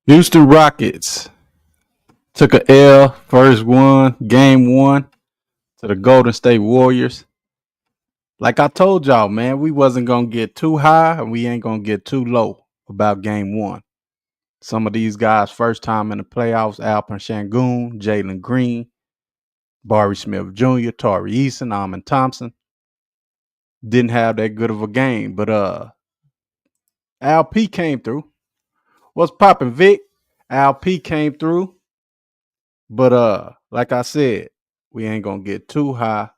Houston Rockets took a L game one to the Golden State Warriors. Like I told y'all, man, we wasn't gonna get too high and we ain't gonna get too low about game one. Some of these guys first time in the playoffs: Alperen Sengun, Jalen Green, Barry Smith Jr., Tari Eason, Amon Thompson didn't have that good of a game, but Al P came through. What's poppin', Vic? Al P came through. But like I said, we ain't gonna get too high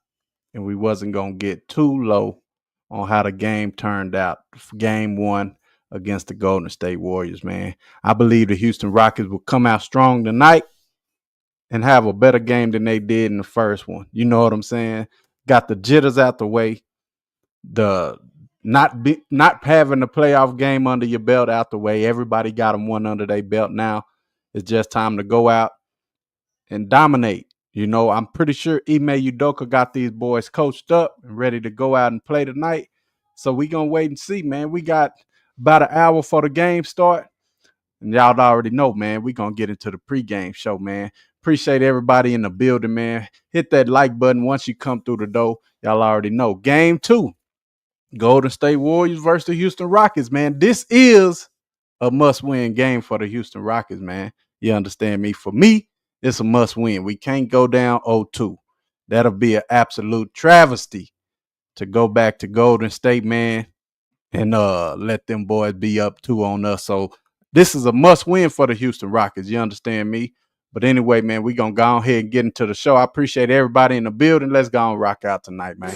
and we wasn't gonna get too low on how the game turned out. Game one against the Golden State Warriors, man. I believe the Houston Rockets will come out strong tonight and have a better game than they did in the first one. You know what I'm saying? Got the jitters out the way, the not having the playoff game under your belt out the way. Everybody got them one under their belt now. It's just time to go out and dominate. You know, I'm pretty sure Ime Udoka got these boys coached up and ready to go out and play tonight. So we gonna wait and see, man. We got about an hour for the game start. And y'all already know, man, we gonna get into the pregame show, man. Appreciate everybody in the building, man. Hit that like button once you come through the door. Y'all already know. Game two, Golden State Warriors versus the Houston Rockets, man. This is a must-win game for the Houston Rockets, man. You understand me? For me, it's a must-win. We can't go down 0-2. That'll be an absolute travesty to go back to Golden State, man, and let them boys be up 2 on us. So this is a must-win for the Houston Rockets. You understand me? But anyway, man, we gonna go ahead and get into the show. I appreciate everybody in the building. Let's go and rock out tonight, man.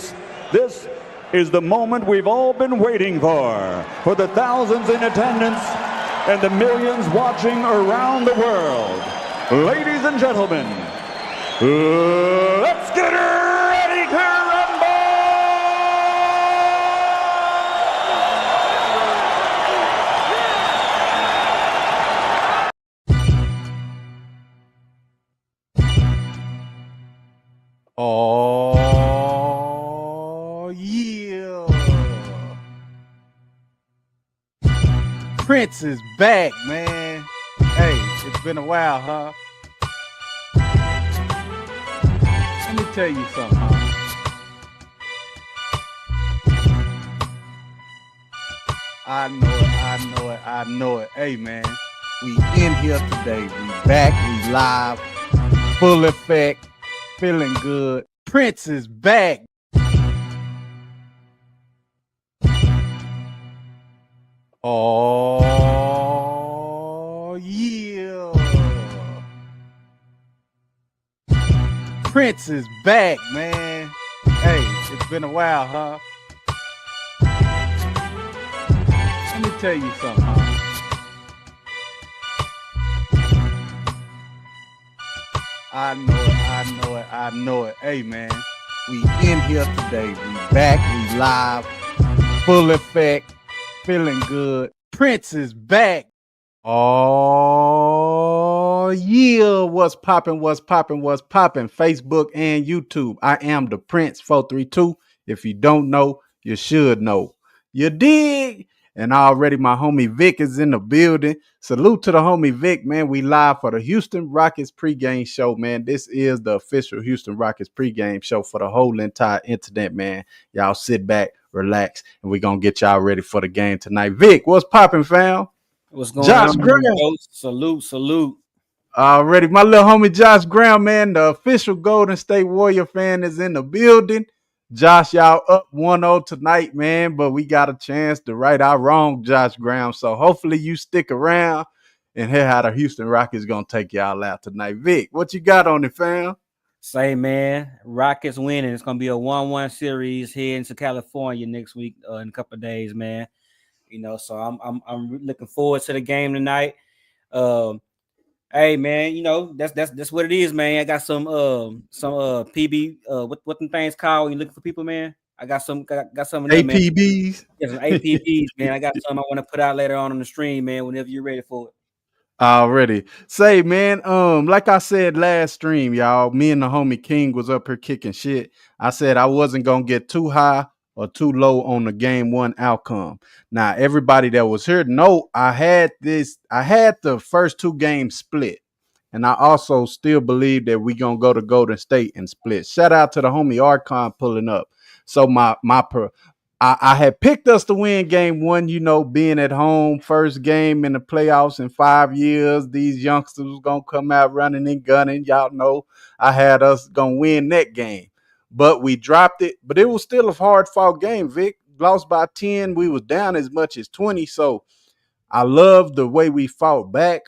This is the moment we've all been waiting for the thousands in attendance and the millions watching around the world. Ladies and gentlemen, let's get ready to rumble! Oh, yeah. Prince is back, man. Hey, it's been a while, huh? Let me tell you something, huh? I know it. Hey, man, we in here today. We back, we live, full effect, feeling good. Prince is back. Oh, yeah. Prince is back, man. Hey, it's been a while, huh? Let me tell you something, huh? I know it. Hey, man, we in here today. We back, we live, full effect, feeling good. Prince is back. Oh, yeah. What's popping? Facebook and YouTube. I am the Prince 432. If you don't know, you should know. You dig? And already my homie Vic is in the building. Salute to the homie Vic, man. We live for the Houston Rockets pregame show, man. This is the official Houston Rockets pregame show for the whole entire internet, man. Y'all sit back, relax, and we're going to get y'all ready for the game tonight. Vic, what's popping, fam? What's going Josh on, Graham. Salute. Already, my little homie Josh Graham, man, the official Golden State Warrior fan, is in the building. Josh, y'all up 1-0 tonight, man, but we got a chance to right our wrong, Josh Graham. So hopefully you stick around and hear how the Houston Rockets gonna take y'all out tonight. Vic, what you got on it, fam? Say, man, Rockets winning. It's gonna be a 1-1 series here into California next week in a couple of days, man. You know, so I'm looking forward to the game tonight. Hey, man, you know that's what it is, man. I got some PB what them things called when you looking for people, man. I got some of them, man. APBs. Yeah, some APBs, man. I got some I want to put out later on the stream, man. Whenever you're ready for it. Already. Say, man, like I said last stream, y'all, me and the homie King was up here kicking shit. I said I wasn't gonna get too high or too low on the game one outcome. Now, everybody that was here know I had the first two games split. And I also still believe that we gonna go to Golden State and split. Shout out to the homie Archon pulling up. So I had picked us to win game one, being at home, first game in the playoffs in 5 years. These youngsters was gonna come out running and gunning. Y'all know I had us gonna win that game. But we dropped it. But it was still a hard fought game, Vic. Lost by 10. We was down as much as 20. So I love the way we fought back.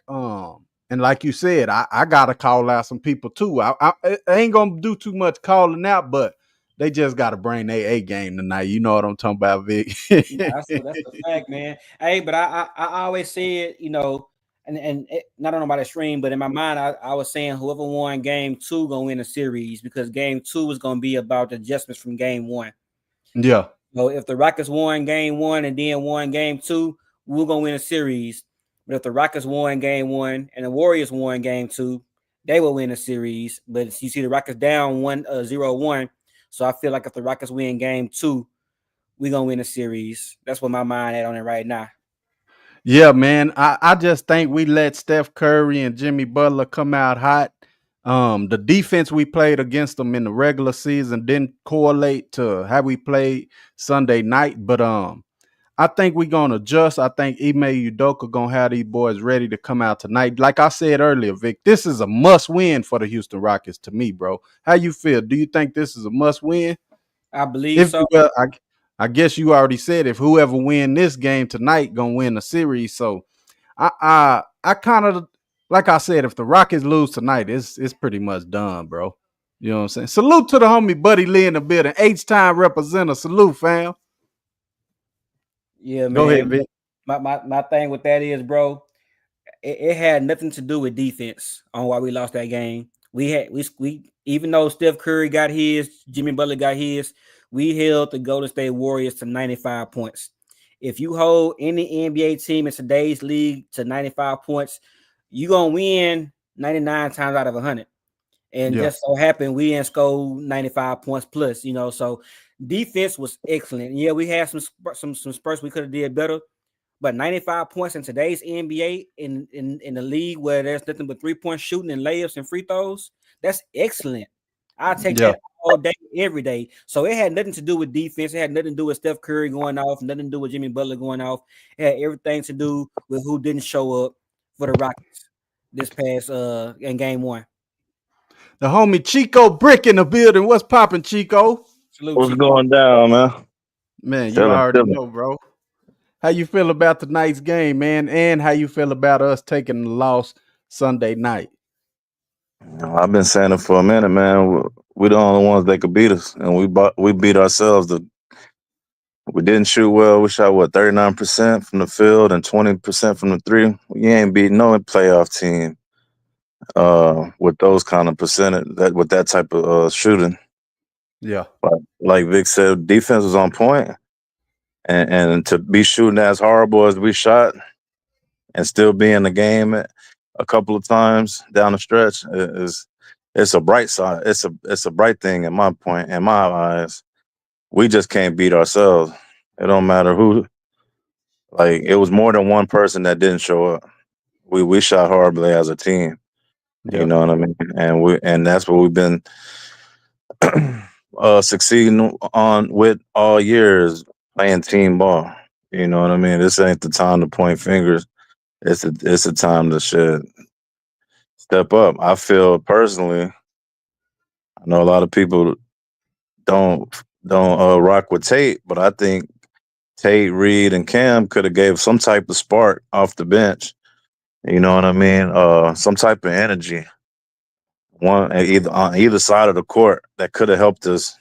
And like you said, I gotta call out some people too. I ain't gonna do too much calling out, but they just gotta bring their A game tonight. You know what I'm talking about, Vic? Nah, that's a fact, man. Hey, but I always said, not on nobody's stream, but in my mind, I was saying whoever won game two gonna win a series because game two is gonna be about the adjustments from game one. Yeah. So if the Rockets won game one and then won game two, we're gonna win a series. But if the Rockets won game one and the Warriors won game two, they will win a series. But you see the Rockets down 0-1. So I feel like if the Rockets win game two, we're gonna win a series. That's what my mind at on it right now. Yeah, man. I just think we let Steph Curry and Jimmy Butler come out hot. The defense we played against them in the regular season didn't correlate to how we played Sunday night, but I think we're gonna adjust. I think Ime Udoka gonna have these boys ready to come out tonight. Like I said earlier, Vic, this is a must win for the Houston Rockets to me, bro. How you feel? Do you think this is a must win? I believe If so. well, I guess you already said if whoever win this game tonight gonna win the series. So I kind of like I said, if the Rockets lose tonight, it's pretty much done, bro. You know what I'm saying? Salute to the homie Buddy Lee in the building. H-time representative. Salute, fam. Yeah, Go ahead, man. Vic. My thing with that is, bro, it had nothing to do with defense on why we lost that game. We even though Steph Curry got his, Jimmy Butler got his, we held the Golden State Warriors to 95 points. If you hold any NBA team in today's league to 95 points, you're gonna win 99 times out of 100. And Yeah. just so happened we didn't score 95 points plus, So defense was excellent. Yeah, we had some spurts we could have did better, but 95 points in today's NBA in the league where there's nothing but 3-point shooting and layups and free throws, that's excellent. I'll take Yeah. that all day, every day. So it had nothing to do with defense. It had nothing to do with Steph Curry going off, nothing to do with Jimmy Butler going off. It had everything to do with who didn't show up for the Rockets this past in game one. The homie Chico Brick in the building. What's popping, Chico? Salute, What's Chico. going down, man? Man, you Chilling, already chilling. know, bro. How you feel about tonight's game, man? And how you feel about us taking the loss Sunday night? I've been saying it for a minute, man. We the only ones that could beat us, and we beat ourselves. We didn't shoot well. We shot 39% from the field and 20% from the three. We ain't beating no playoff team with those kind of percentage with that type of shooting. Yeah. Like Vic said, defense was on point, and to be shooting as horrible as we shot and still be in the game a couple of times down the stretch is it's a bright side. It's a bright thing in my eyes. We just can't beat ourselves. It don't matter who. Like it was more than one person that didn't show up. We shot horribly as a team. You Yeah. know what I mean? And that's what we've been succeeding on with all years playing team ball. You know what I mean? This ain't the time to point fingers. It's a time to step up. I feel personally, I know a lot of people don't rock with Tate, but I think Tate, Reed, and Cam could have gave some type of spark off the bench. You know what I mean? Some type of energy. One either on either side of the court that could have helped us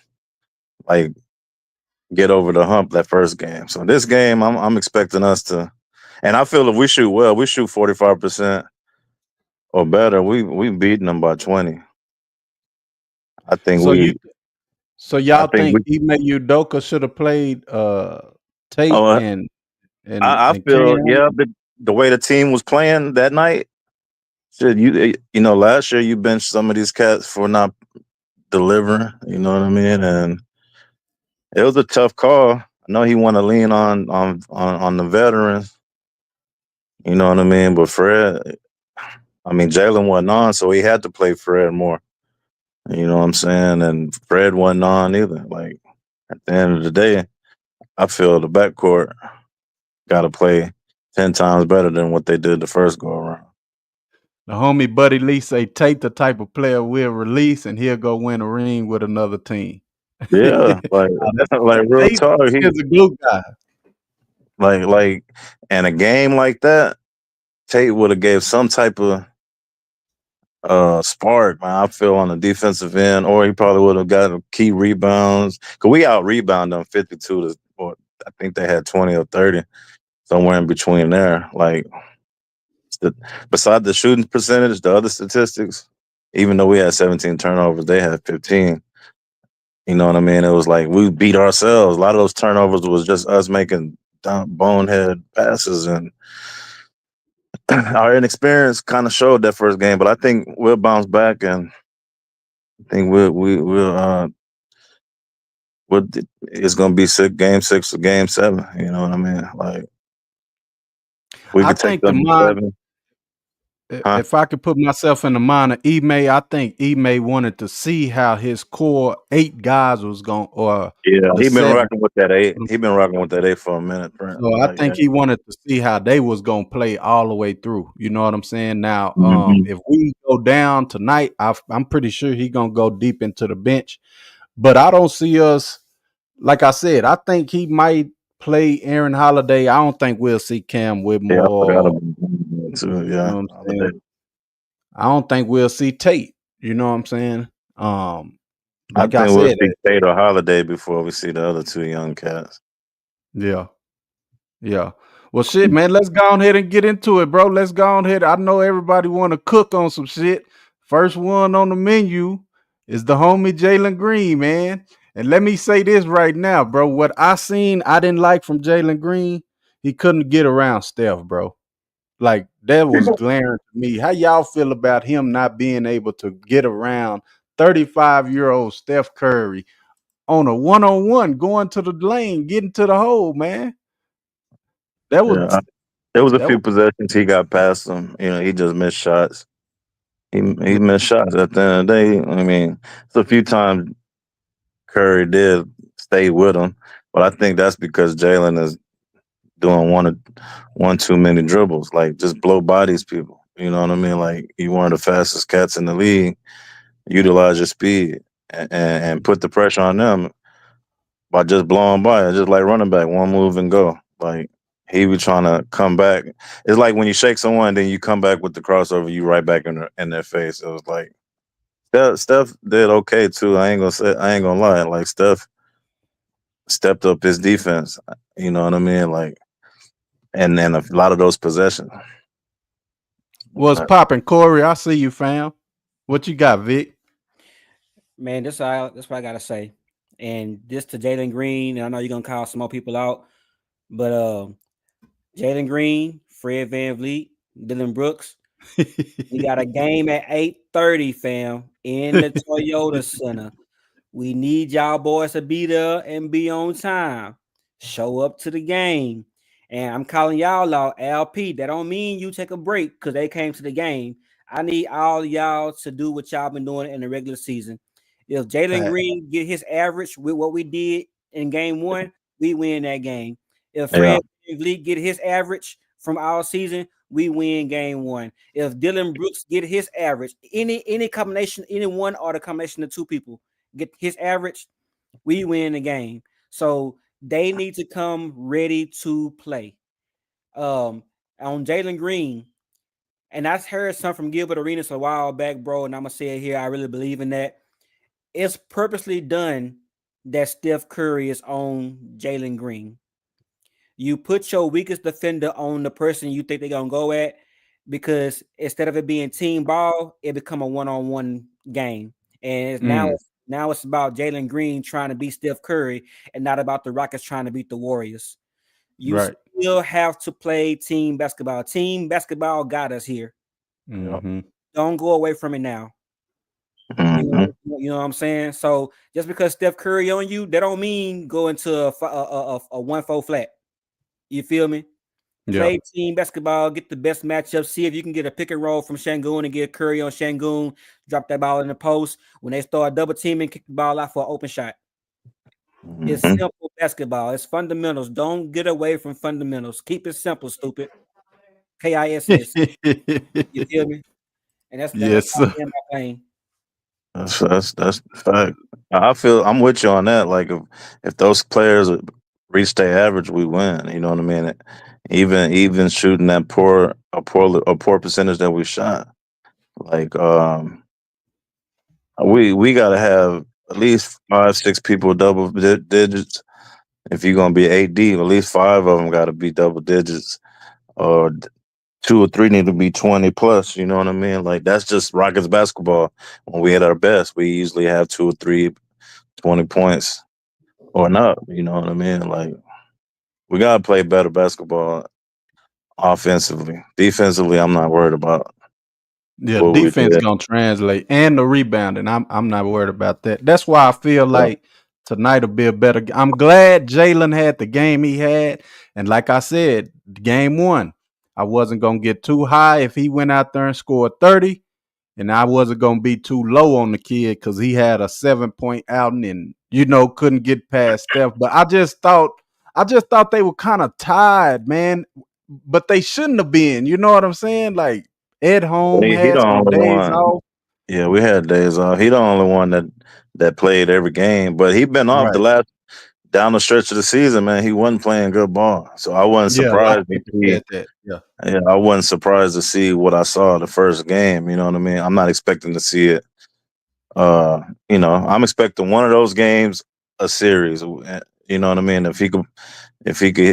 like get over the hump that first game. So this game, I'm expecting us to, and I feel if we shoot well, we shoot 45% or better. We beating them by 20. I think So you we. so I y'all think think we. Ime Udoka should have played Tate Oh, I and feel Cam? yeah. The way the team was playing that night, shit, you know, last year you benched some of these cats for not delivering. You know what I mean? And It was a tough call. I know he want to lean on the veterans. You know what I mean? But Fred, I mean, Jalen wasn't on, so he had to play Fred more. You know what I'm saying? And Fred wasn't on either. Like at the end of the day, I feel the backcourt got to play 10 times better than what they did the first go around. The homie Buddy Lee say Tate the type of player we'll release and he'll go win a ring with another team. Yeah, like like real Tate talk. He is a glue guy. like in a game like that, Tate would have gave some type of spark, man. I feel on the defensive end, or he probably would have got key rebounds. Cause we out rebound them 52 to, or I think they had 20 or 30, somewhere in between there. Like beside the shooting percentage, the other statistics, even though we had 17 turnovers, they had 15. You know what I mean? It was like we beat ourselves. A lot of those turnovers was just us making bonehead passes, and our inexperience kind of showed that first game. But I think we'll bounce back, and I think it's gonna be game 6 or game 7. You know what I mean? Like we I could take think the them to mind, 7, huh? if I could put myself in the mind of Ime, I think Ime wanted to see how his core 8 guys was going, or Yeah, the he been 7. rocking with that 8. He been rocking with that 8 for a minute, Brent. So I Like, yeah. think he wanted to see how they was gonna play all the way through. You know what I'm saying? Now, Mhm. if we go down tonight, I'm pretty sure he gonna go deep into the bench. But I don't see us. Like I said, I think he might play Aaron Holiday. I don't think we'll see Cam Yeah, I forgot Whitmore. about that too. You know Yeah, what I'm saying? Holiday. I don't think we'll see Tate. You know what I'm saying? Um, I like I think we'll said, see Tate or Holiday before we see the other 2 young cats. yeah. Yeah. Well, shit, man. Let's go on ahead and get into it, bro. Let's go on ahead. I know everybody want to cook on some shit. First one on the menu is the homie Jalen Green, man. And let me say this right now, bro. What I seen, I didn't like from Jalen Green. He couldn't get around Steph, bro. Like that was glaring to me. How y'all feel about him not being able to get around 35-year-old Steph Curry on a one-on-one, going to the lane, getting to the hole, man? That was Yeah, there was a that few was possessions he got past him. You know, he just missed shots. He missed shots at the end of the day. I mean, it's a few times Curry did stay with him, but I think that's because Jalen is doing one too many dribbles, like just blow bodies people. You know what I mean? Like you one of the fastest cats in the league. Utilize your speed and put the pressure on them by just blowing by it, just like running back, one move and go. Like he was trying to come back. It's like when you shake someone, then you come back with the crossover, you right back in their face. It was like Steph did okay too. I ain't gonna lie. Like Steph stepped up his defense. You know what I mean? Like and then a lot of those possessions. what's popping, Corey. I see you, fam. What you got, Vic? Man, that's what I gotta say. And this to Jalen Green, and I know you're gonna call some more people out, but Jalen Green, Fred Van Vliet, Dylan Brooks, we got a game at 8:30, fam, in the Toyota Center. We need y'all boys to be there and be on time. Show up to the game. And I'm calling y'all out, LP. That don't mean you take a break because they came to the game. I need all y'all to do what y'all been doing in the regular season. If Jalen Fact. Green get his average with what we did in game 1, we win that game. If Yeah, Fred VanVleet get his average from our season, we win game 1. If Dylan Brooks get his average, any combination, any one or the combination of 2 people get his average, we win the game. So they need to come ready to play. On Jalen Green, and I heard some from Gilbert Arenas a while back, bro. And I'm gonna say it here. I really believe in that. It's purposely done that Steph Curry is on Jalen Green. You put your weakest defender on the person you think they're gonna go at, because instead of it being team ball, it become a one-on-one game. And Mm, now it's about Jalen Green trying to beat Steph Curry and not about the Rockets trying to beat the Warriors. You right. still have to play team basketball. Team basketball got us here. yeah. Mm-hmm. Don't go away from it now. You Hmm. You know what I'm saying? So just because Steph Curry on you, that don't mean go into a 1-4 flat. You feel me? Yeah. Play team basketball, get the best matchup. See if you can get a pick and roll from Şengün and get Curry on Şengün. Drop that ball in the post. When they start double teaming, kick the ball out for an open shot. It's Mhm. simple basketball. It's fundamentals. Don't get away from fundamentals. Keep it simple, stupid. KISS. You feel me? And that's Yes, how sir. I am my playing. That's the fact. I feel I'm with you on that. Like if those players reach their average, we win. You know what I mean? Even shooting that poor percentage that we shot, like we gotta have at least 5 6 people double digits. If you're gonna be 8 deep, at least 5 of them got to be double digits, or 2 or 3 need to be 20 plus. You know what I mean? Like that's just Rockets basketball. When we at our best, we usually have 2 or 3 20 points or not. You know what I mean? Like we gotta play better basketball offensively. Defensively, I'm not worried about Yeah, what we defense did. gonna translate and the rebounding. I'm not worried about that. That's why I feel Yeah. like tonight will be a better. I'm glad Jalen had the game he had, and like I said, game one, I wasn't gonna get too high if he went out there and scored 30, and I wasn't gonna be too low on the kid because he had a 7 point outing and couldn't get past Steph. But I just thought they were kind of tired, man. But they shouldn't have been. You know what I'm saying? Like Ed But Home he had the some only days one. off. Yeah, we had days off. He the only one that played every game, but he been off the Right. last down the stretch of the season. Man, he wasn't playing good ball, so I wasn't Yeah, a lot surprised of to people see. said that. Yeah. Yeah, I wasn't surprised to see what I saw the first game. You know what I mean? I'm not expecting to see it. Uh, I'm expecting one of those games a series. You know what I mean? If he could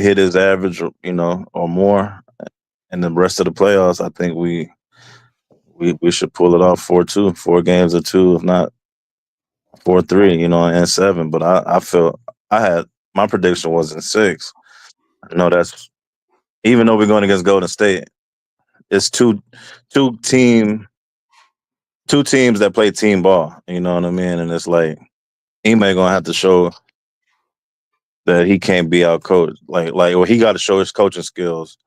hit his average, or more, in the rest of the playoffs, I think we should pull it off 4-2, 4 games or two, if not 4-3. And 7. But I feel I had my prediction was in 6. I know that's even though we're going against Golden State, it's two team two teams that play team ball. You know what I mean? And it's like Ime gonna have to show that he can't be out coached. Or he got to show his coaching skills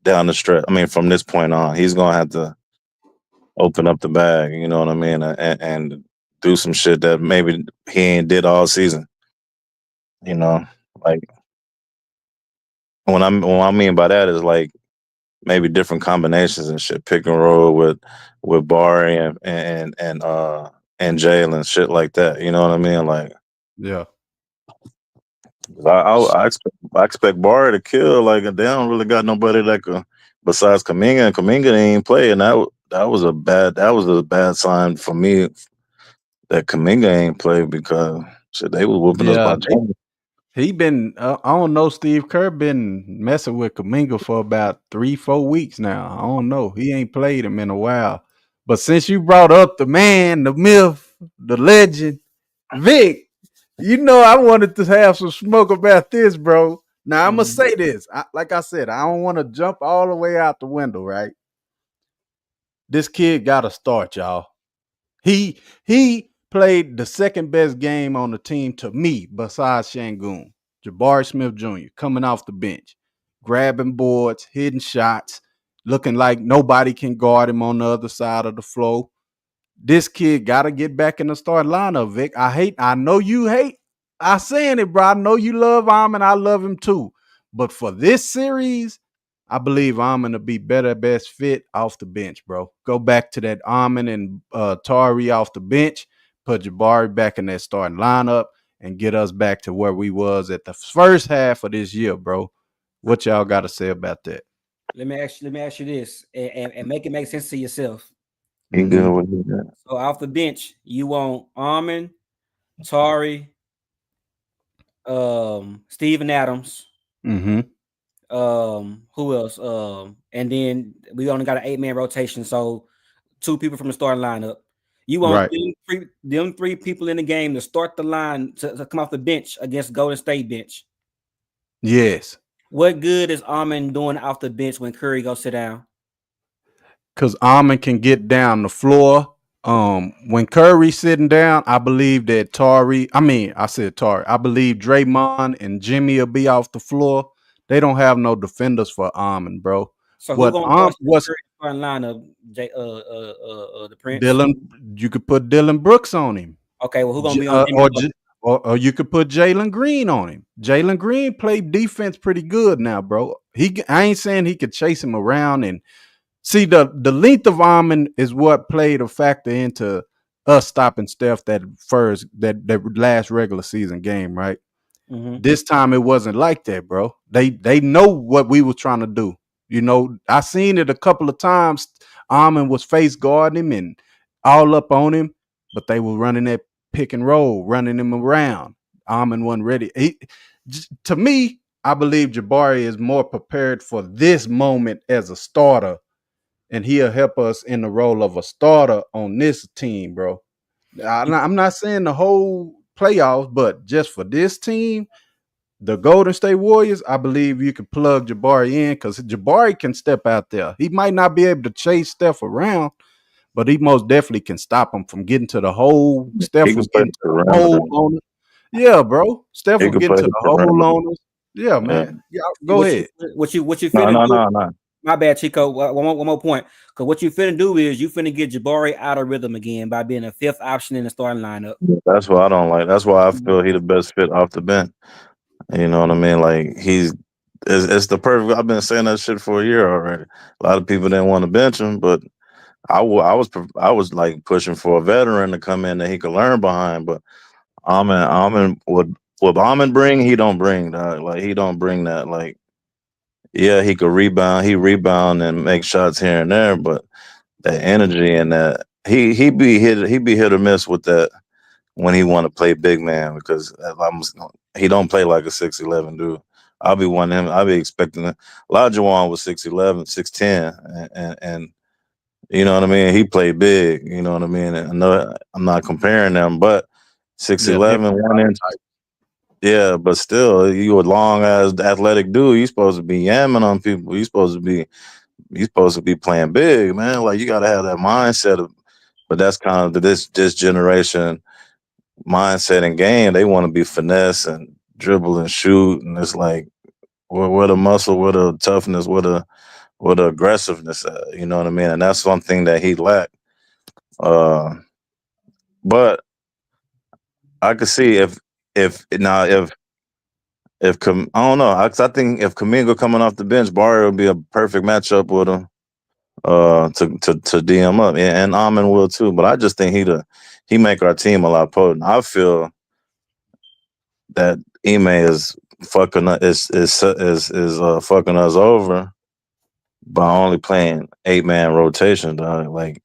down the stretch. I mean, from this point on, he's gonna have to open up the bag. You know what I mean? And do some shit that maybe he ain't did all season. You know, like what I mean by that is like maybe different combinations and shit, pick and roll with Barry and Jalen, shit like that. You know what I mean? Like Yeah. I expect Barry to kill. Like they don't really got nobody that could besides Kaminga, and Kaminga ain't play, and that was a bad sign for me that Kaminga ain't play because shit they was whooping us Yeah. by 20. He been I don't know, Steve Kerr been messing with Kaminga for about 3-4 weeks now. I don't know. He ain't played him in a while. But since you brought up the man, the myth, the legend, Vic, I wanted to have some smoke about this, bro. Now I'm gonna Mhm. say this. Like I said, I don't want to jump all the way out the window, right? This kid got to start, y'all. He played the second best game on the team to me besides Şengün. Jabari Smith Jr. coming off the bench, grabbing boards, hitting shots, looking like nobody can guard him on the other side of the floor. This kid got to get back in the starting lineup, Vic. I know you hate. I saying it, bro. I know you love Amon. I love him too. But for this series, I believe Amon to be better best fit off the bench, bro. Go back to that Amon and Tari off the bench. Put Jabari back in that starting lineup and get us back to where we was at the first half of this year, bro. What y'all got to say about that? Let me ask you this, and make it make sense to yourself. He good Mm-hmm. with it. So off the bench, you want Armin, Tari, Steven Adams, Mm-hmm. who else? And then we only got an 8-man rotation, so 2 people from the starting lineup. You want Right. them three people in the game to start the line to come off the bench against Golden State bench. Yes. What good is Armin doing off the bench when Curry go sit down? Because Almond can get down the floor. When Curry's sitting down, I believe that I said Tari. I believe Draymond and Jimmy will be off the floor. They don't have no defenders for Almond, bro. So who But gonna start Steph what's Curry starting lineup? The Prince. Dylan? You could put Dylan Brooks on him. Okay, well, who gonna J- be on uh, Jimmy or, Butler? J- or you could put Jalen Green on him. Jalen Green played defense pretty good now, bro. I ain't saying he could chase him around and see the length of Almond is what played a factor into us stopping Steph that last regular season game, right? Mm-hmm. This time it wasn't like that, bro. They know what we were trying to do. You know, I seen it a couple of times. Almond was face guarding him and all up on him, but they were running that pick and roll, running him around. Almond wasn't ready. To me, I believe Jabari is more prepared for this moment as a starter, and he'll help us in the role of a starter on this team, bro. I'm not saying the whole playoffs, but just for this team, the Golden State Warriors, I believe you can plug Jabari in because Jabari can step out there. He might not be able to chase Steph around, but he most definitely can stop him from getting to the hole. He Steph can was play getting the to the perimeter. hole on it. Yeah, bro. Steph He was can getting play to the the hole perimeter. on us. Yeah, Yeah. man. Yeah, go ahead. What you No, finna no, do? no, no. My bad, Chico. One more point. Because what you finna do is you finna get Jabari out of rhythm again by being a fifth option in the starting lineup. That's what I don't like. That's why I feel he the best fit off the bench. You know what I mean? Like it's the perfect. I've been saying that shit for a year already. A lot of people didn't want to bench him, but I was like pushing for a veteran to come in that he could learn behind. But Amon what Amon bring, he don't bring that. Like he don't bring that. Like yeah, he could rebound. He rebound and make shots here and there, but that energy and that he be hit or miss with that when he want to play big man because he don't play like a 6'11" dude. I'll be wanting him. I'll be expecting him. Olajuwon was 6'11", 6'10", and you know what I mean. He played big. You know what I mean. And I know I'm not comparing them, but Yeah, different 6'11", body 1 inch. type. Yeah, but still, you a long ass athletic dude. You supposed to be yamming on people. You supposed to be playing big, man. Like you got to have that mindset of. But that's kind of this generation mindset and game. They want to be finesse and dribble and shoot, and it's like where the muscle, where the toughness, where the aggressiveness. You know what I mean? And that's one thing that he lacked. Uh, but I could see if now I don't know. I think if Kaminga coming off the bench, Barry would be a perfect matchup with him. To DM up, and Amon will too. But I just think he make our team a lot potent. I feel that Ime is fucking fucking us over by only playing 8-man rotation. Dog. Like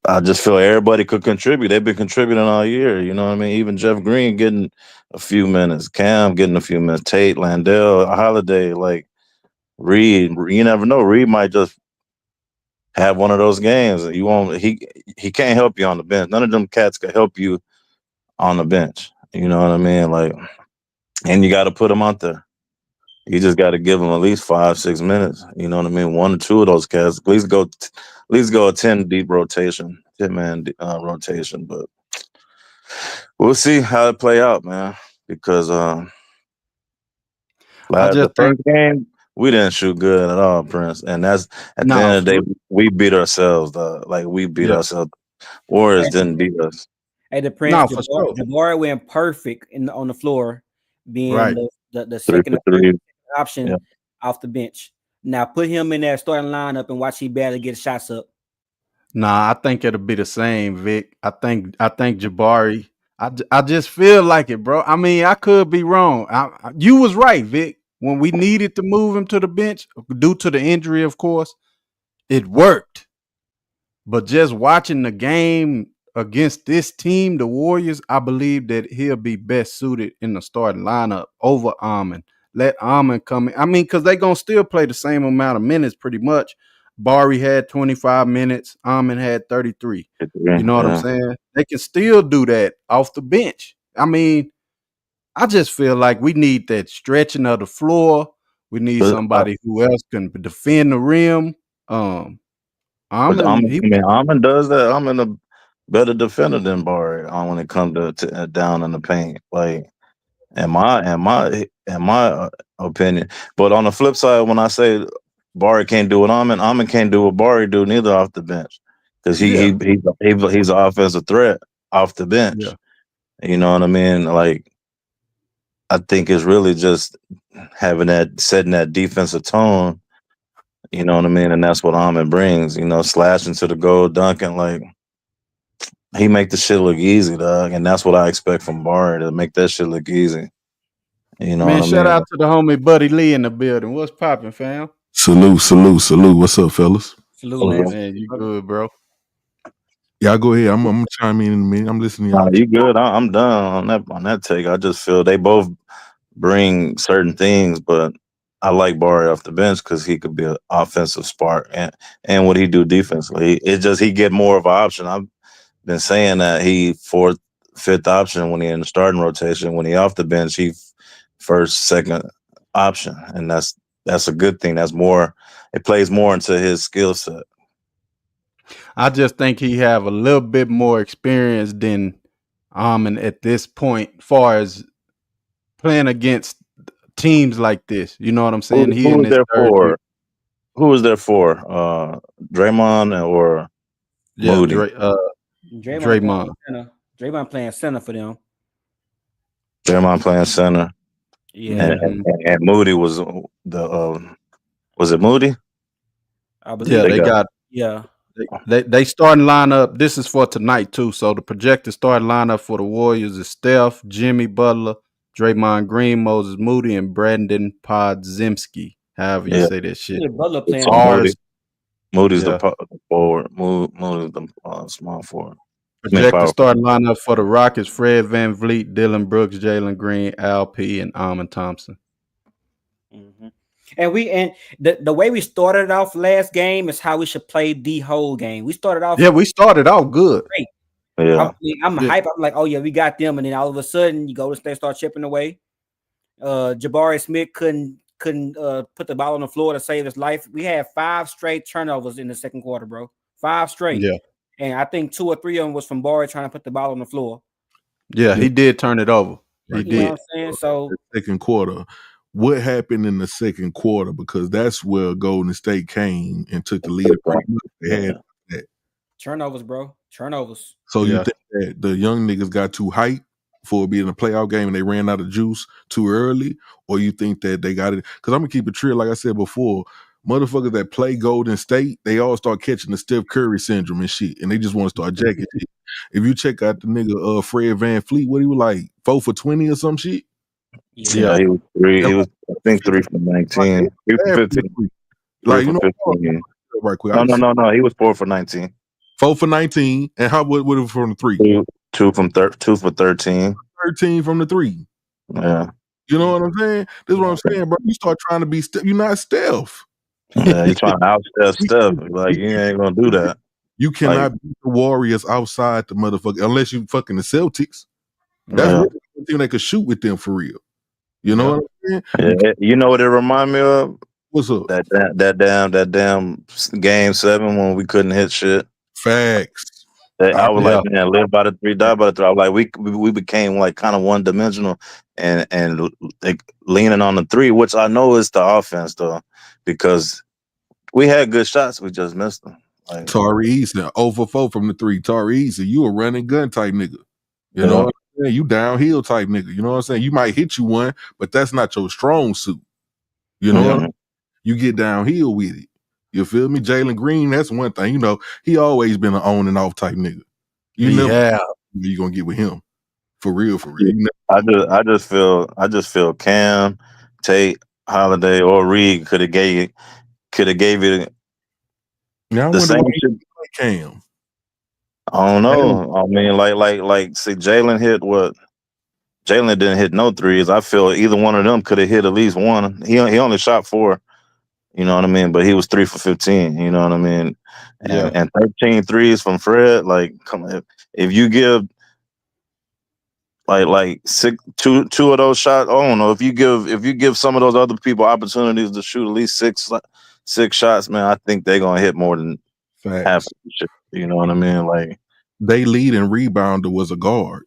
I just feel everybody could contribute. They've been contributing all year. You know what I mean? Even Jeff Green getting a few minutes, Cam getting a few minutes, Tate, Landell, Holiday, like Reed. You never know. Reed might just have one of those games. You won't. He can't help you on the bench. None of them cats can help you on the bench. You know what I mean? Like, and you got to put them out there. You just got to give them at least 5-6 minutes. You know what I mean? One or two of those cats. At least go a 10 deep rotation, 10-man rotation. But we'll see how it play out, man. Because I the just think first game we didn't shoot good at all, Prince. And that's at the no, end of the day we beat ourselves. Like we beat yeah, ourselves. Warriors didn't beat us. Hey, the Prince no, for sure. Jabari went perfect on the floor, being Right. the Three second for or third three. Yeah. option off the bench. Now put him in that starting lineup and watch he barely get shots up. Nah, I think it'll be the same, Vic. I think Jabari. I just feel like it, bro. I mean, I could be wrong. You was right, Vic. When we needed to move him to the bench due to the injury, of course, it worked. But just watching the game against this team, the Warriors, I believe that he'll be best suited in the starting lineup over Amon. Let Amon come in. I mean, because they're going to still play the same amount of minutes pretty much. Bari had 25 minutes. Amon had 33. You know what I'm Yeah. saying? They can still do that off the bench. I mean, I just feel like we need that stretching of the floor. We need But somebody who else can defend the rim. Um, But Almond, he Almond does that. Almond a better defender than Barry when it comes to down in the paint. Like in my opinion. But on the flip side, when I say Barry can't do what Almond can't do what Barry do neither off the bench because yeah, he's an offensive threat off the bench. yeah. You know what I mean? Like I think it's really just setting that defensive tone. You know what I mean? And that's what Almond brings. You know, slashing to the goal, dunking like. He make the shit look easy, dog, and that's what I expect from Barry to make that shit look easy. You know what Man, I shout mean? out to the homie Buddy Lee in the building. What's popping, fam? Salute. What's up, fellas? Salute, Oh, man. yeah. Man, you good, bro? Y'all go ahead. I'm gonna chime in a minute. I'm listening to Nah, y'all. you good? I'm done on that take. I just feel they both bring certain things, but I like Barry off the bench because he could be an offensive spark and what he do defensively. It just he get more of an option. I've been saying that he fourth, fifth option when he in the starting rotation. When he off the bench, he first, second option, and that's a good thing. That's more. It plays more into his skill set. I just think he have a little bit more experience than Almond at this point, far as playing against teams like this. You know what I'm saying? He Who in was his there third year. for? Who was there for? Draymond or Yeah, Moody? Draymond playing Draymond. center. Draymond playing center for them. Draymond playing center, Yeah, Hmm. and Moody was was it Moody? I Yeah, believe. They they got got Yeah. they starting lineup. This is for tonight too. So the projected starting lineup for the Warriors is Steph, Jimmy Butler, Draymond Green, Moses Moody, and Brandon Podziemski. However you yeah. say that shit. Yeah, Butler It's playing the on four. Moody. Ours, Moody's the yeah. forward. Moody's the small forward. I mean Projected power. starting lineup for the Rockets: Fred Van Vliet, Dylan Brooks, Jalen Green, Al P, and Amon Thompson. Mhm. And the way we started off last game is how we should play the whole game. We started off Yeah, we started off good. great. Yeah, I'm Yeah, hype. I'm like, oh yeah, we got them, and then all of a sudden you go to start chipping away. Jabari Smith couldn't put the ball on the floor to save his life. We had 5 straight turnovers in the second quarter, bro. 5 straight. yeah, And I think 2 or 3 of them was from Barry trying to put the ball on the floor. yeah. Yeah, He did turn it over. He right You know there. what I'm did. saying? So Second quarter. What happened in the second quarter? Because that's where Golden State came and took the lead. Pretty much. They had yeah. that. turnovers, bro. Turnovers. So you Yeah, think that the young niggas got too hyped for it being a playoff game and they ran out of juice too early, or you think that they got it? Because I'm gonna keep it real, like I said before. Motherfuckers that play Golden State, they all start catching the Steph Curry syndrome and shit, and they just want to start jacking shit. If you check out the nigga Fred Van Fleet, what he was like 4 for 20 or some shit. Yeah. yeah. Yeah, he was three. That He was I think 3 for like, it 19. 3 for bad for the 15. Fleet. 3 Like you for know, 15. right quick. I No, just He was 4 for 19. 4 for 19, and how would it from the three? Two for 13. 13 from the three. Yeah, You know what I'm saying? This is what I'm saying, bro. You start trying to be you're not Steph. yeah. He trying to outstep Steph. Like you ain't gonna do that. You Like cannot beat the Warriors outside the motherfucker unless you fucking the Celtics. That's Right. yeah, really the team that could shoot with them for real. You know Yeah. what I'm saying? yeah. You know what it remind me of? What's up? That damn game 7 when we couldn't hit shit. Facts. I was like, Yeah. man, live by the 3, die by the 3. I was like, we became like kind of one dimensional and like leaning on the 3, which I know is the offense though, because we had good shots, we just missed them. Like, Tari Eason, 0 for 4 from the 3. Tari Eason, you a running gun type nigga. You know yeah, what I'm saying? You downhill type nigga. You know what I'm saying? You might hit you one, but that's not your strong suit. You know what I'm mhm. saying? You get downhill with it. You feel me? Jalen Green, that's one thing. You know, he always been an on and off type nigga. You He never have. you gonna get with him. For real, for real. You I just feel Cam, Tate, Holiday, or Reed could have gave it now I the wonder same why you shit. like Cam. I don't Damn. know. I mean, see, Jalen hit what? Jalen didn't hit no threes. I feel either one of them could have hit at least one. He only shot 4. You know what I mean? But he was 3 for 15. You know what I mean? Yeah. And 13 threes from Fred. Like, come on, if you give like two of those shots, I don't know. If you give some of those other people opportunities to shoot at least six shots, man, I think they're gonna hit more than half Facts. of the shit. You know what I mean? Like, They lead and rebounder was a guard.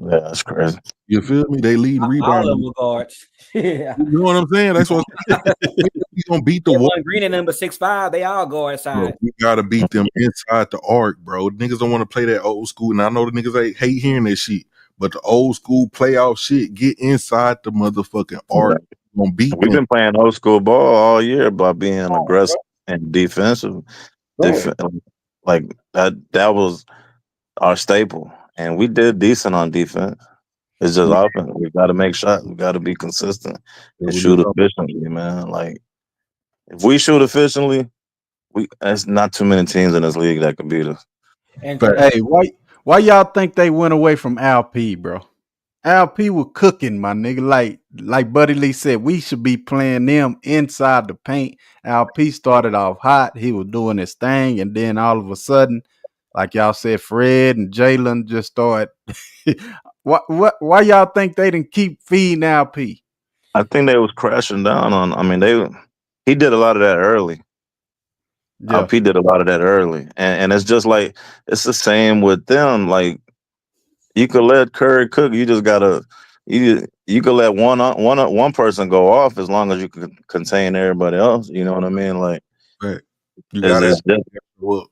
yeah, that's crazy. You feel me? They lead and All of rebounder. them were guards. Yeah. You know what I'm saying? That's what I'm saying. We gonna beat the They wall. wasn't green in number 6'5". They all guard Bro, side. we gotta beat them inside the arc, bro. Niggas don't want to play that old school. And I know the niggas hate hearing that shit, but the old school playoff shit, get inside the motherfucking arc. We're gonna beat We've them. been playing old school ball all year by being Bro. aggressive and defensive. Bro. Like that was our staple, and we did decent on defense. It's just offense. We got to make shots. We got to be consistent and We shoot just efficiently, man. Like if we shoot efficiently, there's not too many teams in this league that can beat us. And Hey, why y'all think they went away from Al P, bro? Al P was cooking, my nigga. Like Buddy Lee said, we should be playing them inside the paint. Al P started off hot. He was doing his thing, and then all of a sudden, like y'all said, Fred and Jalen just started. Why y'all think they didn't keep feeding Al P? I think they was crashing down on. I mean, he did a lot of that early. Yeah, P did a lot of that early, and it's just like it's the same with them. Like you could let Curry cook. You just gotta you could let one person go off as long as you can contain everybody else. You know what I mean? Like Fact. You it's, gotta it's just look.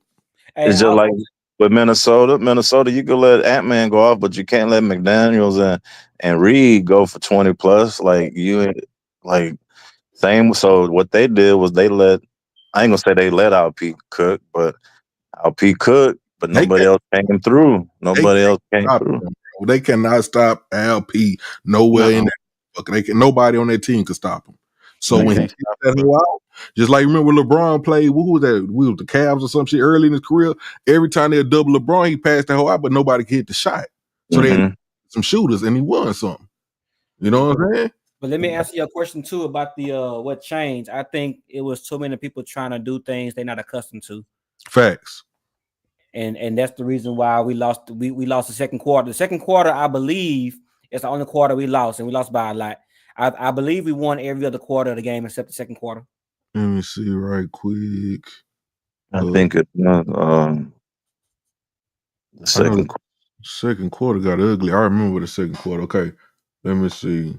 hey, it's just like with Minnesota. Minnesota, you could let Ant-Man go off, but you can't let McDaniels and Reed go for 20 plus. Like like same. So what they did was they let. I ain't gonna say they let P cook, but P cook, but They nobody else came through. They Nobody else came stop through. them, bro. They cannot stop LP nowhere in no, that. They can. Nobody on that team can stop him. So they when he can't kicked stop that it. hoe out, just like remember LeBron played, who was that? We was the Cavs or some shit early in his career. Every time they double LeBron, he passed that hoe out, but nobody could hit the shot. So they had Mm-hmm. some shooters, and he won something. You know what I'm saying? but let me answer your question too about the what changed. I think it was too many people trying to do things they're not accustomed to. Facts. And that's the reason why we lost. We lost the second quarter. The second quarter, I believe, is the only quarter we lost, and we lost by a lot. I believe we won every other quarter of the game except the second quarter. Let me see right quick. I think it's the I know second. the second quarter got ugly. I remember the second quarter. Okay, let me see.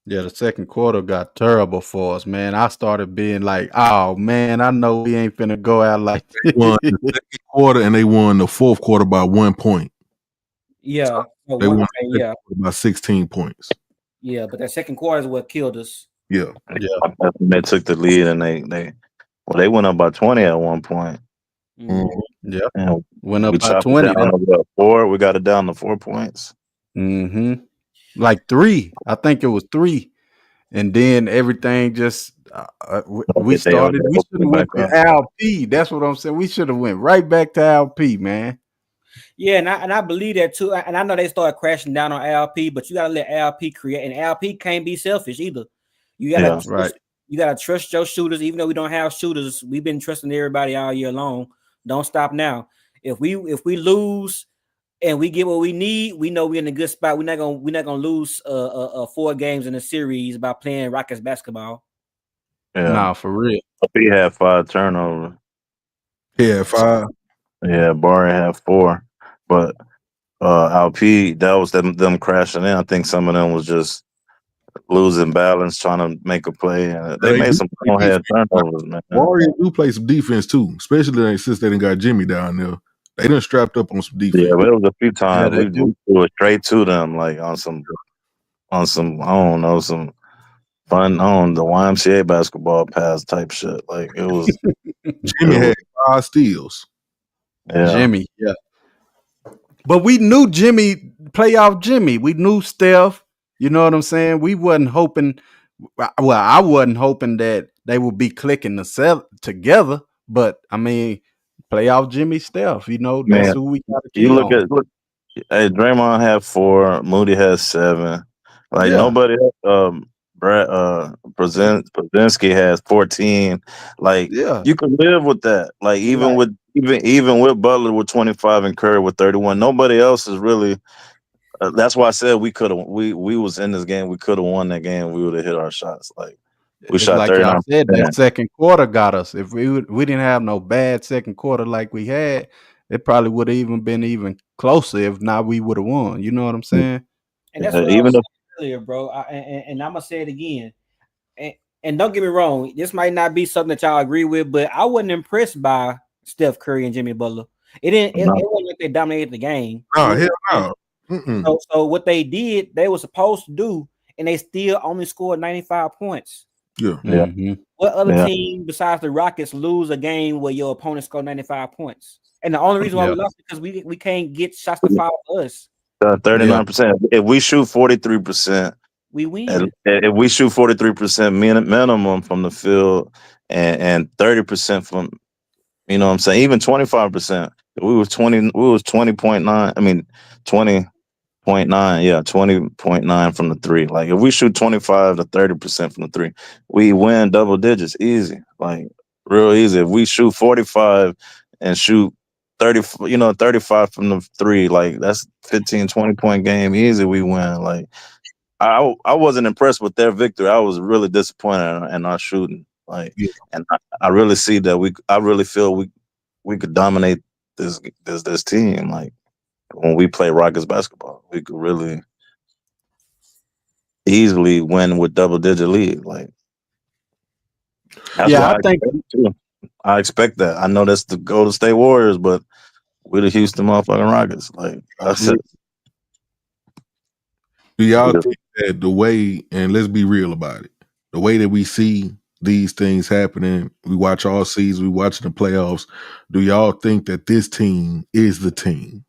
Yeah, the second quarter got terrible for us, man. I started being like, "Oh man, I know we ain't finna go out like They won the this." second quarter, and they won the fourth quarter by 1 point. Yeah, so They won the second yeah, quarter by 16 points. yeah. But that second quarter is what killed us. Yeah. Yeah, They took the lead and they went up by 20 at one point. Mhm. yeah. And Went we up by chopped it 20. down to what, 4. We got it down to 4 points. Mm-hmm. Like 3. I think it was 3. And then everything just we They started. We should opened have back went to up. Al P. That's what I'm saying. We should have went right back to Al P, man. Yeah, and I believe that too. And I know they started crashing down on LP, but you gotta let LP create. And LP can't be selfish either. You gotta Yeah. Right. you gotta trust your shooters, even though we don't have shooters. We've been trusting everybody all year long. Don't stop now. If we lose and we get what we need, we know we're in a good spot. We're not gonna lose 4 games in a series by playing Rockets basketball. Yeah. Nah, for real. He had 5 turnovers. Yeah, 5. Yeah, Barry had 4. But LP, that was them crashing in. I think some of them was just losing balance, trying to make a play. And they They made do some play defense. head turnovers, man. Warriors do play some defense too, especially since they done got Jimmy down there. They done strapped up on some Yeah, defense. but it was a few Yeah, times they we do. threw it straight to them, like on some I don't know, some fun on the YMCA basketball pass type shit. Like it was Jimmy had 5 steals. yeah. Jimmy, yeah. But we knew Jimmy, playoff Jimmy. We knew Steph. You know what I'm saying? We wasn't hoping. Well, I wasn't hoping that they would be clicking the cell together. But I mean, playoff Jimmy Steph. You know that's Man, who we got to you key look on. at hey, Draymond had 4, Moody has 7. Like Yeah, nobody else, Brad Brzezinski has 14. Like yeah, you could live with that. Like even Right. with even with Butler with 25 and Curry with 31, nobody else is really. That's why I said we could have. We was in this game. We could have won that game. We would have hit our shots. Like We It's shot like y'all said, that 39%. second quarter got us. If we didn't have no bad second quarter like we had, it probably would have even been even closer. If not, we would have won. You know what I'm saying? And that's what I Even was if saying earlier, bro. And I'm gonna say it again. And don't get me wrong, this might not be something that y'all agree with, but I wasn't impressed by Steph Curry and Jimmy Butler. It didn't. It no, wasn't like they dominated the game. No, hell no. So what they did, they were supposed to do, and they still only scored 95 points. Yeah. yeah, What other yeah. team besides the Rockets lose a game where your opponent scored 95 points? And the only reason why we Yeah. lost is because we can't get shots to foul for us. 39%. If we shoot 43%, We win. if we shoot 43% minimum from the field and 30% from, you know what I'm saying, even 25%, we was 20.9. I mean 20.9, yeah, 20.9 from the three. Like if we shoot 25 to 30% from the three, we win double digits easy. Like real easy. If we shoot 45 and shoot 30, 35 from the three, like that's 15, 20 point game easy, we win. Like I wasn't impressed with their victory. I was really disappointed in our shooting. Like, Yeah. and I really see that I really feel we could dominate this team. Like when we play Rockets basketball, we could really easily win with double digit lead. Like that's Yeah, why I think I expect that. I know that's the Golden State Warriors, but we're the Houston motherfucking Rockets. Like that's it. Do y'all think that the way, and let's be real about it, the way that we see these things happening, we watch all season, we watch the playoffs, do y'all think that this team is the team?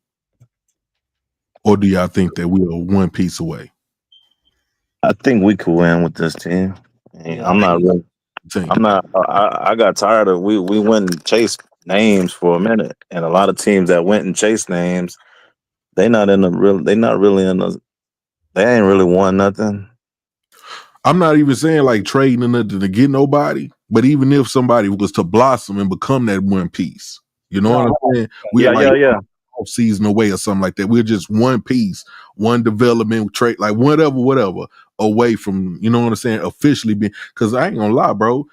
Or do y'all think that we are one piece away? I think we could win with this team. Yeah. I'm not really. Team. I'm not. I got tired of we went and chased names for a minute, and a lot of teams that went and chased names, they not in the real. They not really in the. They ain't really won nothing. I'm not even saying like trading or nothing to get nobody, but even if somebody was to blossom and become that one piece, you know what I'm saying? We're Yeah. off season away or something like that. We're just one piece, one development trait, like whatever away from, you know what I'm saying, officially being. Because I ain't gonna lie, bro.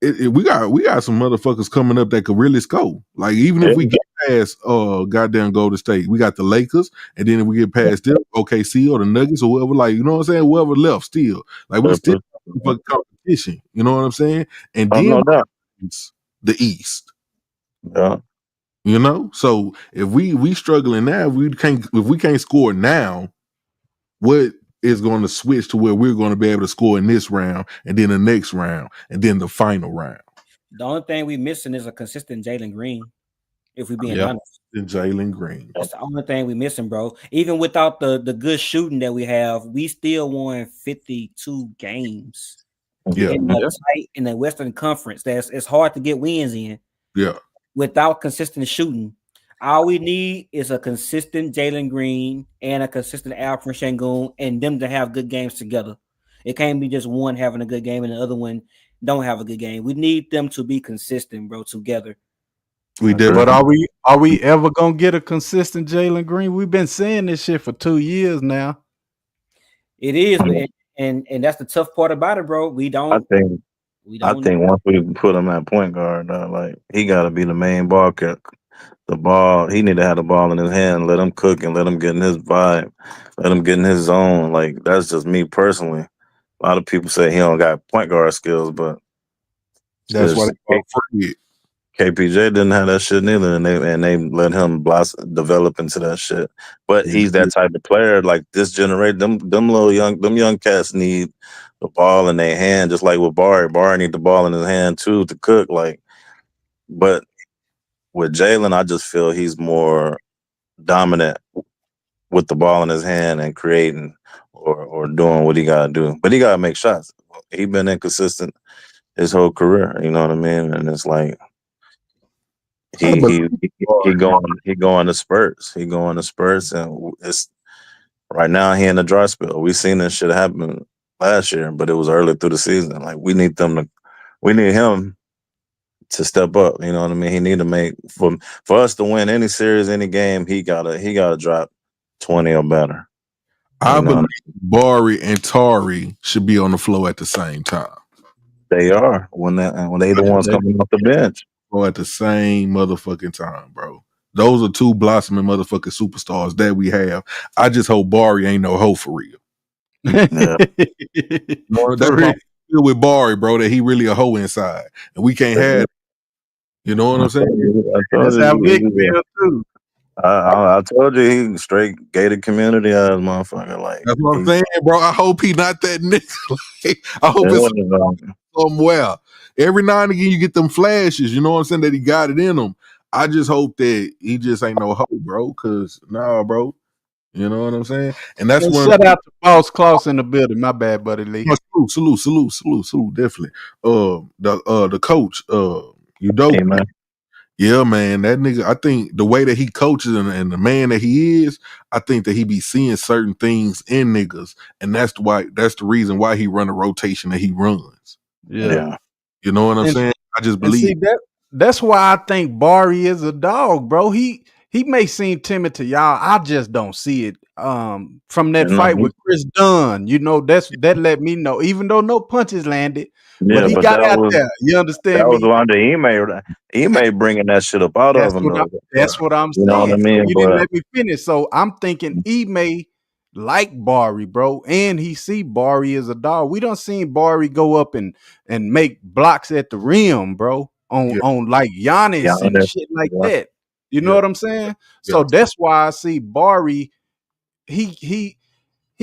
We got some motherfuckers coming up that could really score. Like even if we get past goddamn Golden State, we got the Lakers, and then if we get past them, OKC or the Nuggets or whoever, like you know what I'm saying, whoever left still, like we still for competition. You know what I'm saying? And then no doubt. it's the East. Yeah. You know, so if we struggling now, if we can't score now, what is going to switch to where we're going to be able to score in this round, and then the next round, and then the final round? The only thing we missing is a consistent Jalen Green. If we being honest, and Jalen Green. that's the only thing we missing, bro. Even without the good shooting that we have, we still won 52 games. Yeah, in the Western Conference. It's hard to get wins in. Yeah. Without consistent shooting. All we need is a consistent Jalen Green and a consistent Alfred Şengün and them to have good games together. It can't be just one having a good game and the other one don't have a good game. We need them to be consistent, bro, together. We did. But are we ever gonna get a consistent Jalen Green? We've been saying this shit for 2 years now. It is, and that's the tough part about it, bro. We don't. I think once we put him at point guard, like he got to be the main ball kick. The ball, he need to have the ball in his hand. Let him cook and let him get in his vibe. Let him get in his zone. Like that's just me personally. A lot of people say he don't got point guard skills, but that's why they Fred. KPJ didn't have that shit neither, and they let him develop into that shit. But he's that type of player. Like this generation, them young cats need the ball in their hand, just like with Barry. Barry need the ball in his hand too to cook. Like, but with Jalen, I just feel he's more dominant with the ball in his hand and creating or doing what he gotta do. But he gotta make shots. He been inconsistent his whole career. You know what I mean? And it's like. He going to spurts. He going to spurts, and it's right now he in a dry spell. We seen this shit happen last year, but it was early through the season. Like we need him to step up. You know what I mean? He need to make for us to win any series, any game. He gotta drop 20 or better. I believe Barry and Tari should be on the floor at the same time. They are when they the ones coming off the bench. Bro, at the same motherfucking time, bro. Those are two blossoming motherfucking superstars that we have. I just hope Barry ain't no hoe for real. Yeah. Bro, that's For why real. I feel with Barry, bro, that he really a hoe inside. And we can't have it. You know what I'm saying? I told That's how Vic you. feel too. I told you he straight gated community ass motherfucker. Like That's what I'm saying, bro. I hope he not that nigga. Like, I hope it's somewhere. Every now and again you get them flashes, you know what I'm saying, that he got it in him. I just hope that he just ain't no hoe, bro, because nah, bro. You know what I'm saying? And that's And when shout out to Boss Klaus in the building. My bad, buddy Lee. salute, definitely. The coach, hey, Udoka. man. Yeah, man, that nigga. I think the way that he coaches and the man that he is, I think that he be seeing certain things in niggas, and that's the reason why he run the rotation that he runs. Yeah. You know what I'm And saying? I just and believe. see that's why I think Barry is a dog, bro. He may seem timid to y'all. I just don't see it. From that You know, fight with Chris Dunn, you know, that let me know. Even though no punches landed, but he but got out there. You that understand was me? under email bringing that shit up out of him though. That's what I'm You know what I saying. So mean? you didn't But let me finish. So I'm thinking he may like Bari, bro, and he see Bari as a dog. We don't seen Bari go up and make blocks at the rim, bro, Yeah, on like Giannis and shit like yeah, that. You know yeah, what I'm saying? yeah. So that's why I see Bari. He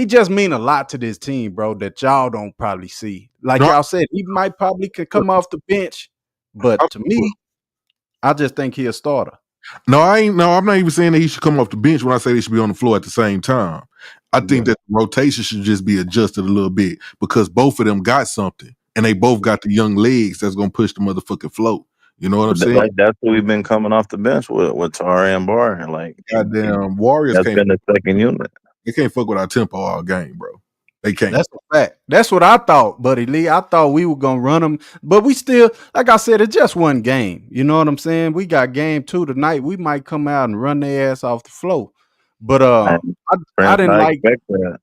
just mean a lot to this team, bro, that y'all don't probably see. Like No, y'all said, he might probably could come off the bench, but to me, I just think he a starter. no, I ain't. No, I'm not even saying that he should come off the bench when I say they should be on the floor at the same time. I think that the rotation should just be adjusted a little bit because both of them got something, and they both got the young legs that's gonna push the motherfucking float. You know what I'm saying? like that's what we've been coming off the bench with Tari and Bar, and like Goddamn Warriors that's can't. been the second unit. They can't fuck with our tempo all game, bro. They can't. That's a fact. That's what I thought, Buddy Lee. I thought we were gonna run them, but we still, like I said, it's just one game. You know what I'm saying? We got game 2 tonight. We might come out and run their ass off the floor. But And I Prince, didn't I like. expect that.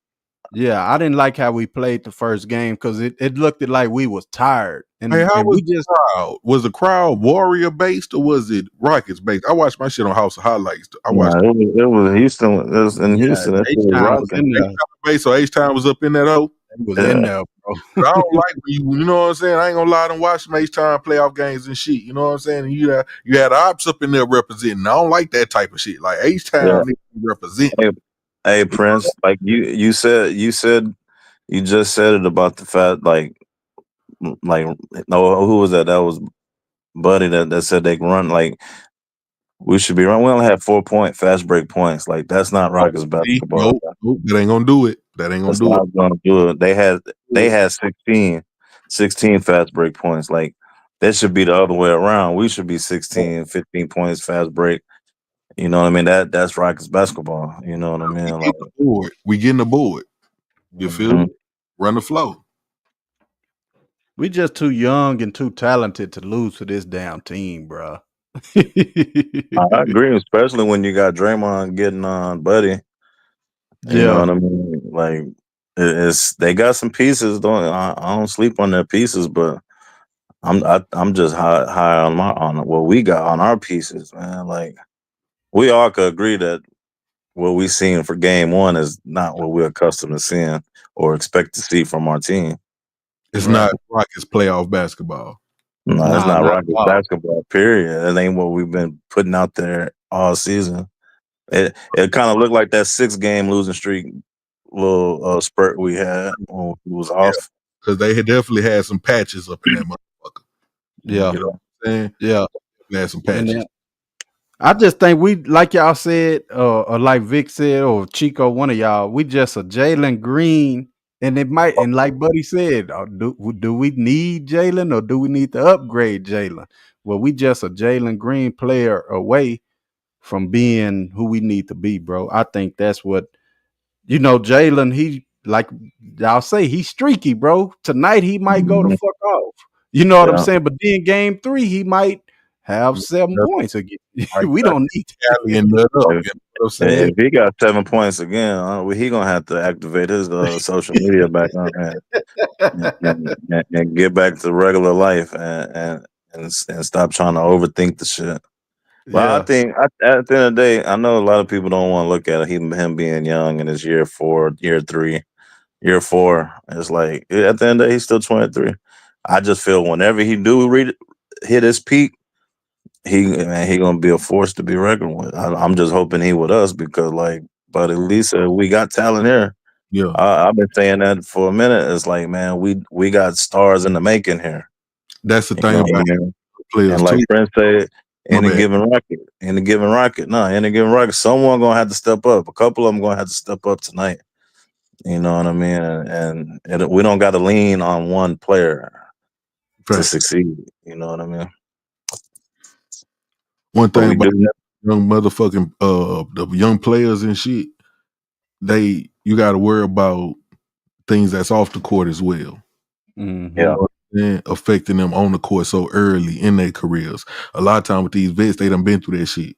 Yeah, I didn't like how we played the first game because it looked like we was tired, Hey, and how was we the just crowd? Was the crowd Warrior based or was it Rockets based? I watched my shit on House of Highlights. I watched Nah, it was Houston. It was in yeah. Houston. That shit H was Town was rocking. in H there. Time based, so H Time was up in that hoe. He was in Yeah, there, bro. I don't like when you know what I'm saying. I ain't gonna lie, I done watch some H Time playoff games and shit. You know what I'm saying? And you had ops up in there representing. I don't like that type of shit. Like H yeah. Time needs to represent. Hey, Prince, like you just said it about the fact like no, who was that? That was Buddy that said they can run like we should be run. We only have 4 point fast break points. Like that's not Rockets basketball. Nope, that ain't gonna do it. That ain't gonna That's do it. not gonna do it. They had 16 fast break points. Like that should be the other way around. We should be 16, 15 points fast break. You know what I mean? That's Rockets basketball. You know what I mean? Like We getting the board. You feel mhm. me? Run the flow. We just too young and too talented to lose to this damn team, bro. I agree, especially when you got Draymond getting on Buddy. You know Yeah, what I mean? Like it's they got some pieces. I don't sleep on their pieces, but I'm just high on what we got on our pieces, man. Like we all could agree that what we seen for game 1 is not what we're accustomed to seeing or expect to see from our team. It's right. not Rockets playoff basketball. No, it's Nah, not not at Rockets all. basketball. Period. That ain't what we've been putting out there all season. It kind of looked like that 6 game losing streak little spurt we had when we was Yeah, off. because they had definitely had some patches up in that motherfucker. Yeah, You know what I'm saying? yeah. They had some And patches. then I just think we, like y'all said, or like Vic said, or Chico, one of y'all, we just a Jalen Green, and it might, and like Buddy said, do we need Jalen or do we need to upgrade Jalen? Well, we just a Jalen Green player away from being who we need to be, bro. I think that's what Jalen. He like y'all say, he's streaky, bro. Tonight he might go the Mhm. fuck off. You know what I'm Yeah. saying? But then game 3, he might have 7 points again. Like We don't need Cali and nut up. If, You know what I'm saying? if he got 7 points again, he gonna have to activate his social media back on that. and get back to regular life and stop trying to overthink the shit. But I Yeah. think at the end of the day, I know a lot of people don't want to look at him being young in his year 4, year 3, year 4. It's like at the end of the day, he's still 23. I just feel whenever he do hit his peak, he gonna be a force to be reckoned with. I'm just hoping he with us because like, but at least we got talent here. Yeah, I've been saying that for a minute. It's like, man, we got stars in the making here. that's the You thing know what about I mean? players And like too. Prince said, My any bad. given rocket, any given rocket, someone gonna have to step up. A couple of them gonna have to step up tonight. You know what I mean? And we don't got to lean on one player to Facts. succeed. You know what I mean? One But thing we about do. young motherfucking the young players and shit, you got to worry about things that's off the court as well. Mm-hmm. Yeah. And affecting them on the court so early in their careers. A lot of time with these vets, they done been through that shit.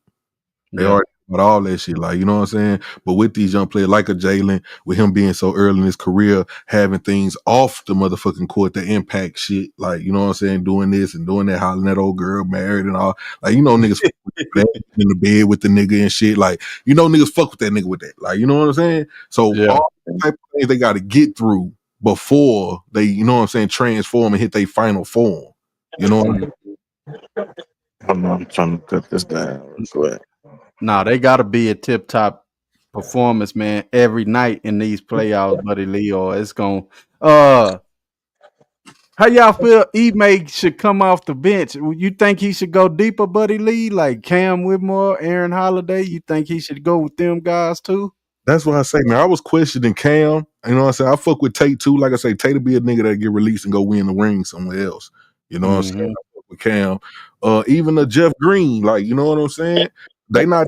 They Yeah. already about all that shit, like, you know what I'm saying? But with these young players, like a Jalen, with him being so early in his career, having things off the motherfucking court that impact shit, like, you know what I'm saying, doing this and doing that, hollering at old girl, married and all. Like, you know, niggas fuck with that, in the bed with the nigga and shit. Like, you know, niggas fuck with that nigga with that. Like, you know what I'm saying? So Yeah. all type of things they got to get through before they, you know what I'm saying, transform and hit their final form. You know what I'm Mm. saying? I'm trying to cut this down real quick. Nah, they gotta be a tip top performance, man, every night in these playoffs, Buddy Lee, or it's gonna how y'all feel E-May should come off the bench? You think he should go deeper, Buddy Lee? Like Cam Whitmore, Aaron Holiday? You think he should go with them guys too? That's what I say, man. I was questioning Cam. You know what I'm saying? I fuck with Tate too. Like I say, Tate will be a nigga that get released and go win the ring somewhere else. You know what I'm saying? Mm-hmm. I fuck with Cam. Even a Jeff Green, like, you know what I'm saying? They not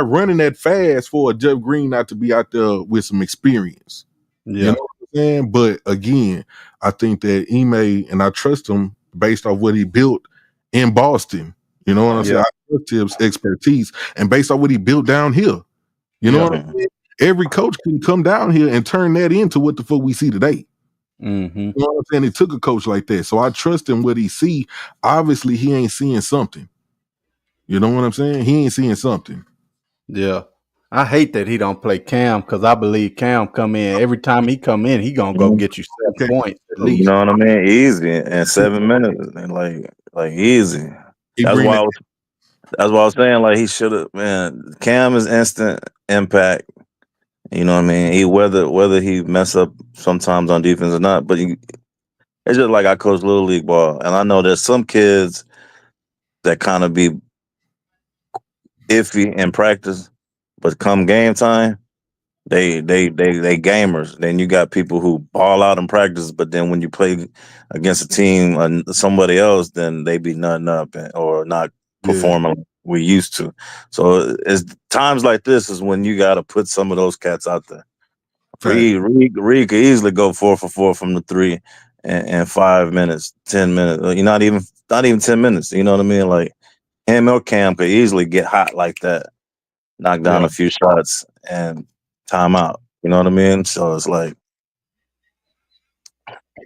running that fast for a Jeff Green not to be out there with some experience. You Yeah. know what I'm saying? But again, I think that Ime, and I trust him based off what he built in Boston. You know what I'm saying? Yeah. I trust his expertise and based off what he built down here. You know Yeah. what I'm saying? Every coach can come down here and turn that into what the fuck we see today. Mm-hmm. You know what I'm saying? It took a coach like that. So I trust him what he see. Obviously, he ain't seeing something. You know what I'm saying? He ain't seeing something. Yeah. I hate that he don't play Cam because I believe Cam come in every time he come in, he gonna go Mhm. get you 7 Okay. points at You least. know what I mean? Easy in 7 minutes, and like easy. He That's bring why that. that's why I was saying like he should have. Man, Cam is instant impact. You know what I mean? He whether he mess up sometimes on defense or not, but it's just like I coach little league ball, and I know there's some kids that kind of be iffy in practice, but come game time, they gamers. Then you got people who ball out in practice, but then when you play against a team or somebody else, then they be nutting up or not Yeah. performing like we used to. So it's times like this is when you got to put some of those cats out there. Fact. Reed could easily go 4 for 4 from the three in 5 minutes, 10 minutes. You're not even 10 minutes. You know what I mean? Like him or Cam could easily get hot like that, knock down Yeah. a few shots and time out. You know what I mean? So it's like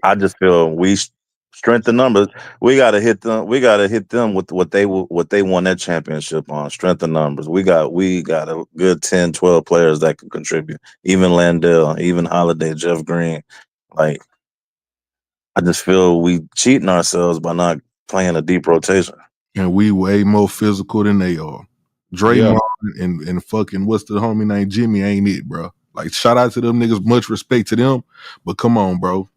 I just feel we strength in numbers. We gotta hit them. We gotta hit them with what they won that championship on. Strength in numbers. We got a good 10, 12 players that can contribute. Even Landell, even Holiday, Jeff Green. Like I just feel we cheating ourselves by not playing a deep rotation. And we way more physical than they are. Yeah. Draymond and fucking what's the homie named Jimmy ain't it, bro. Like shout out to them niggas, much respect to them. But come on, bro.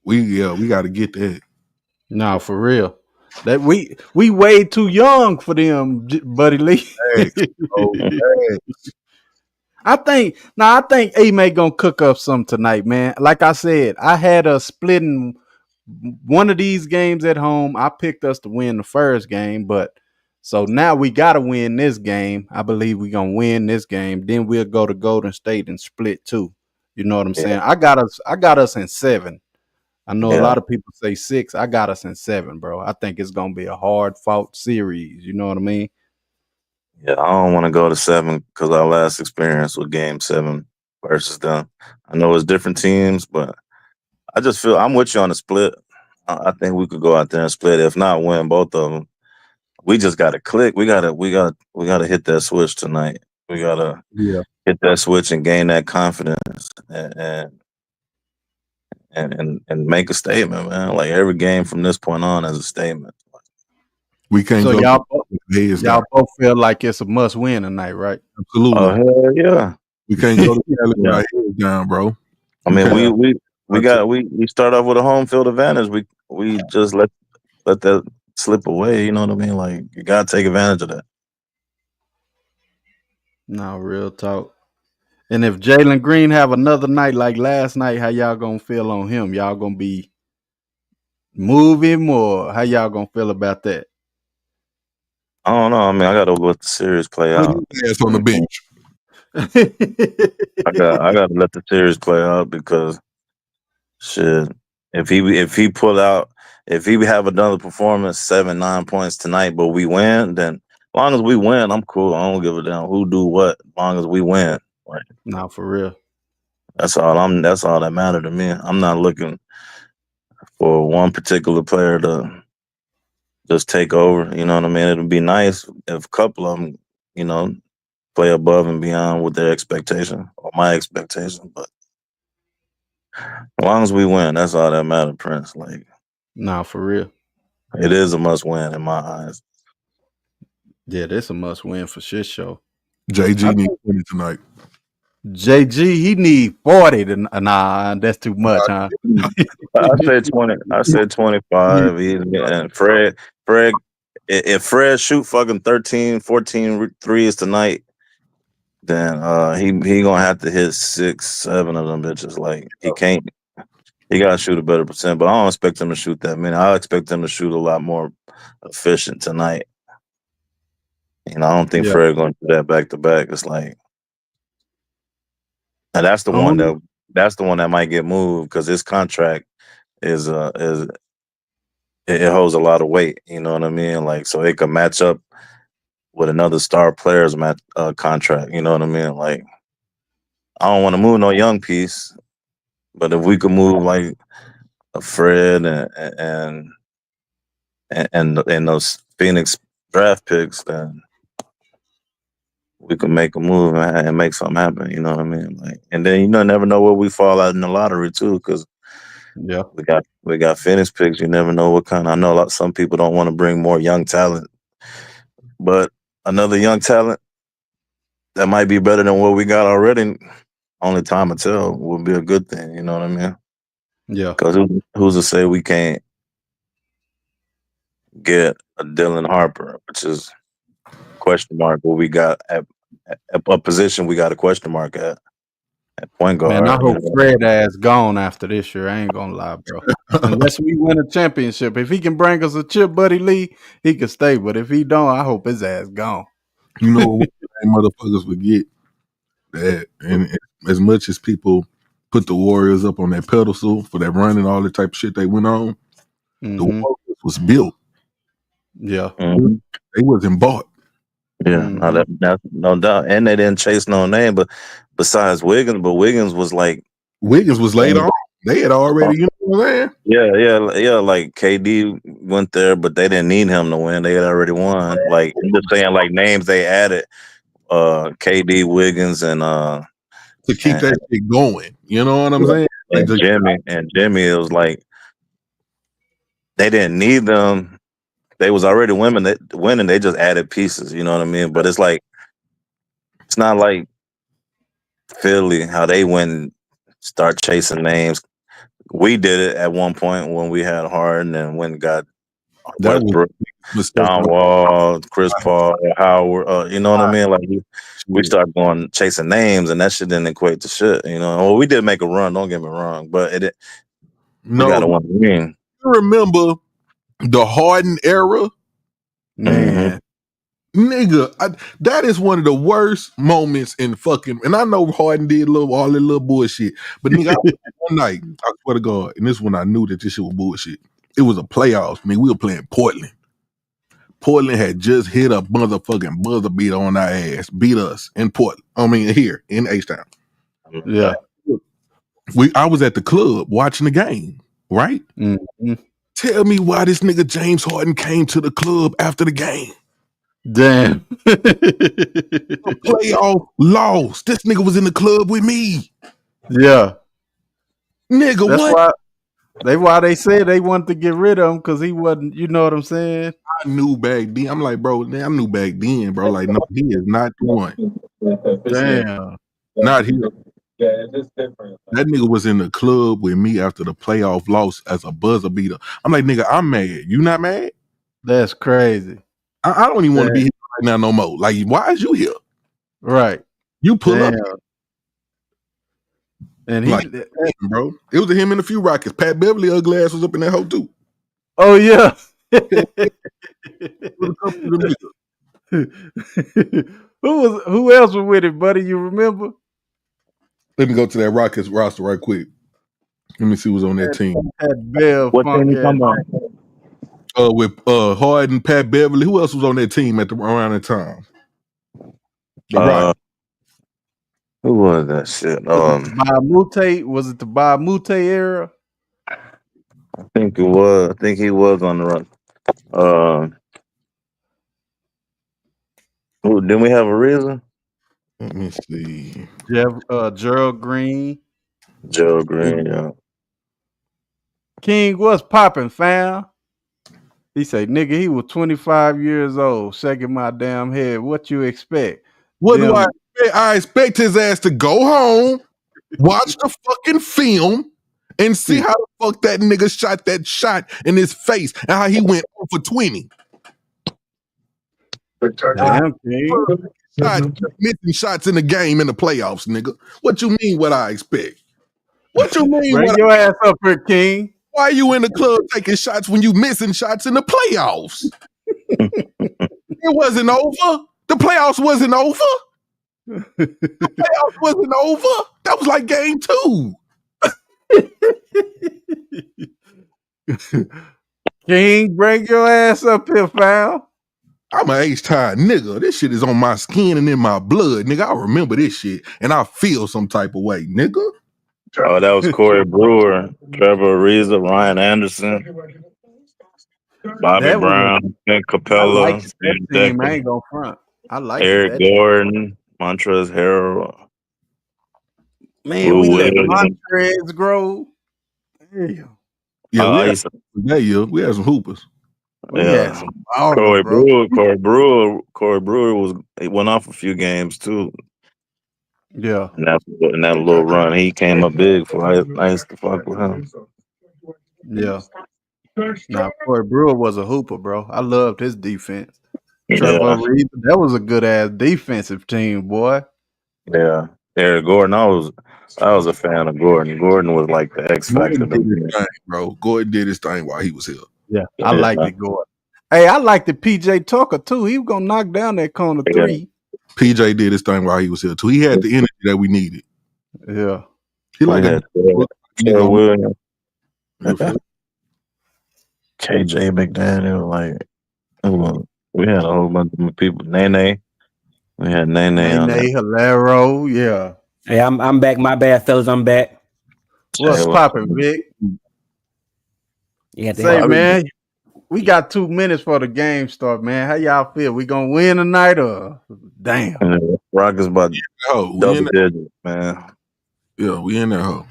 We gotta get that. No, for real. That we way too young for them, Buddy Lee. Facts, bro. Facts. I think A May gonna cook up some tonight, man. Like I said, I had us splitting one of these games at home. I picked us to win the first game, but so now we gotta win this game. I believe we're gonna win this game. Then we'll go to Golden State and split two. You know what I'm Yeah, saying? I got us in 7. I know a yeah, lot of people say 6. I got us in 7, bro. I think it's gonna be a hard fought series. You know what I mean? yeah. I don't want to go to 7 because our last experience with Game 7 versus them. I know it's different teams, but I just feel I'm with you on the split. I think we could go out there and split. If not, win both of them. We just got to click. We gotta hit that switch tonight. We gotta Yeah. hit that switch and gain that confidence and make a statement, man. Like every game from this point on is a statement. We can't So go y'all down. both feel like it's a must win tonight, right? Absolutely. Oh hell yeah! We can't go to Cali with Yeah. our heads down, bro. I mean, Yeah. we start off with a home field advantage. We just let that slip away. You know what I mean? Like you gotta take advantage of that. No, real talk. And if Jalen Green have another night like last night, how y'all gonna feel on him? Y'all gonna be move him, or how y'all gonna feel about that? I don't know. I mean, I gotta let the series play Put out. his ass on the bench. I gotta let the series play out because shit. If he have another performance, 7-9 points tonight, but we win, then as long as we win, I'm cool. I don't give a damn who do what, as long as we win. Like No, for real. that's all that matters to me. I'm not looking for one particular player to just take over. You know what I mean? It'd be nice if a couple of them, you know, play above and beyond with their expectation or my expectation. But as long as we win, that's all that matters, Prince. Like No, for real. it is a must win in my eyes. Yeah, this a must win for shit show. JG needs 20 tonight. JG, he need 40 to nah, that's too much, huh? I said 20. I said 25. And Fred, if Fred shoot fucking 13, 14 threes tonight, then he gonna have to hit 6, 7 of them bitches. Like he can't. He gotta shoot a better percent. But I don't expect him to shoot that many. I expect him to shoot a lot more efficient tonight. You know, I don't think Yeah. Fred gonna do that back to back. It's like, and that's the one that might get moved because his contract is it holds a lot of weight. You know what I mean? Like, so it could match up with another star player's contract. You know what I mean? Like, I don't want to move no young piece, but if we could move like a Fred and those Phoenix draft picks, then we can make a move and make something happen. You know what I mean? Like, and then never know where we fall out in the lottery too, because Yeah. we got Phoenix picks. You never know what kind. I know some people don't want to bring more young talent, but another young talent that might be better than what we got already. Only time will tell. Will be a good thing. You know what I mean? Yeah. Because who's to say we can't get a Dylan Harper, which is question mark. What we got at a position we got a question mark at point Man, I guard. hope Fred ass gone after this year. I ain't gonna lie, bro. Unless we win a championship. If he can bring us a chip, Buddy Lee, he can stay. But if he don't, I hope his ass gone. You know what motherfuckers forget that, and as much as people put the Warriors up on that pedestal for that run and all the type of shit they went on, the Warriors was built. Yeah. Mm-hmm. They wasn't bought. Yeah, that's no doubt. And they didn't chase no name, but besides Wiggins, Wiggins was like Wiggins was laid on. They had already, you know what I'm saying? Yeah. Like KD went there, but they didn't need him to win. They had already won. Like I'm just saying, like names they added, KD, Wiggins, and to keep that shit going. You know what I'm saying? And Jimmy. It was like they didn't need them. They was already winning. They just added pieces. You know what I mean? But it's like it's not like Philly how they went start chasing names. We did it at one point when we had Harden and when got Westbrook, John Wall, Chris Paul, Howard. You know what I mean? Like we started going chasing names, and that shit didn't equate to shit. You know, well, we did make a run. Don't get me wrong, but we got to win the ring. You remember the Harden era? Man. Nigga, that is one of the worst moments in fucking. And I know Harden did all that little bullshit, but nigga, one night, I swear to God, and this one I knew that this shit was bullshit. It was a playoffs. Nigga, we were playing Portland. Portland had just hit a motherfucking buzzer beater on our ass, beat us in Portland. I mean, here in H-Town. Yeah. I was at the club watching the game, right? Mm-hmm. Tell me why this nigga James Harden came to the club after the game. Damn. A playoff loss. This nigga was in the club with me. Yeah. Nigga, That's what? why they said they wanted to get rid of him, because he wasn't, you know what I'm saying? I knew back then. I'm like, bro, I knew back then, bro. Like, no, he is not the one. Damn. Not here. Yeah, it's just different. That nigga was in the club with me after the playoff loss as a buzzer beater. I'm like, nigga, I'm mad. You not mad? That's crazy. I don't even want to be here right now no more. Like, why is you here? Right. You pull up. And he, like, bro, it was him and a few Rockets. Pat Beverly, ugly ass, was up in that hole too. oh yeah. Who else was with it, buddy? You remember? Let me go to that Rockets roster right quick. Let me see who's on that team. What team you talking about? With Harden, Pat Beverly. Who else was on that team around that time? The Rockets. Who was that shit? Was it the Bahamute era? I think it was. I think he was on the run. Didn't we have a reason? Let me see. Gerald Green. Gerald Green, yeah. King, what's popping, fam? He say, nigga, he was 25 years old, shaking my damn head. What you expect? What do I expect? I expect his ass to go home, watch the fucking film, and see how the fuck that nigga shot that shot in his face and how he went 0 for 20. Damn, King. Missing shots in the game in the playoffs, nigga. What you mean what I expect? What you mean? Bring your ass up here, King. Why are you in the club taking shots when you missing shots in the playoffs? It wasn't over. The playoffs wasn't over. The playoffs wasn't over. That was like game 2. King, bring your ass up here, fam. I'm an H-time nigga. This shit is on my skin and in my blood, nigga. I remember this shit and I feel some type of way, nigga. Oh, that was Corey Brewer, Trevor Ariza, Ryan Anderson, Bobby Brown, Ben Capella, I ain't gonna front. I like Eric Gordon, Montrezl Harrell. Man, we let Montrezl grow. Damn. Yeah, we had some hoopers. We had some Corey Brewer went off a few games too. Yeah. In that little run, he came up big for I used to fuck with him. Yeah. Now, Corey Brewer was a hooper, bro. I loved his defense. Trevor Ariza, that was a good ass defensive team, boy. Yeah. Eric Gordon, I was a fan of Gordon. Gordon was like the X factor, bro. Gordon did his thing while he was here. Yeah, I liked it, Gordon. Hey, I liked the PJ Tucker too. He was gonna knock down that corner three. PJ did his thing while he was here too. He had the energy that we needed. Yeah, he like Williams, KJ McDaniel. Like we had a whole bunch of people. Nene, we had Nene on there. Hilaro, yeah. Hey, I'm back. My bad, fellas. I'm back. What's popping, Vic? Yeah, say, man, we got 2 minutes for the game start, man. How y'all feel? We gonna win tonight or damn? Rockets about double digits, man. Yeah, we in there, hoe.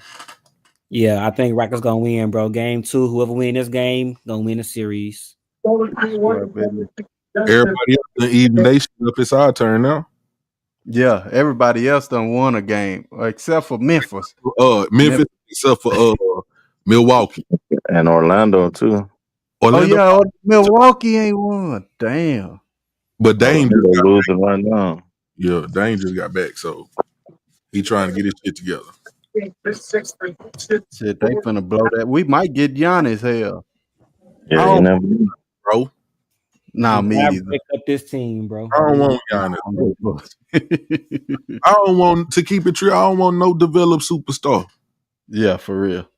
Yeah, I think Rockets gonna win, bro. Game 2, whoever win this game gonna win the series. Everybody else even nation up. It's our turn now. Yeah, everybody else done won a game except for Memphis. Memphis except for Milwaukee and Orlando too. Milwaukee ain't won. Damn. But Dame just losing right now. Yeah, Dame just got back, so he trying to get his shit together. Shit, they finna blow that. We might get Giannis hell. Yeah, you never know, bro. Nah, me either. Pick up this team, bro. I don't want Giannis. I don't want to keep it real. I don't want no developed superstar. Yeah, for real.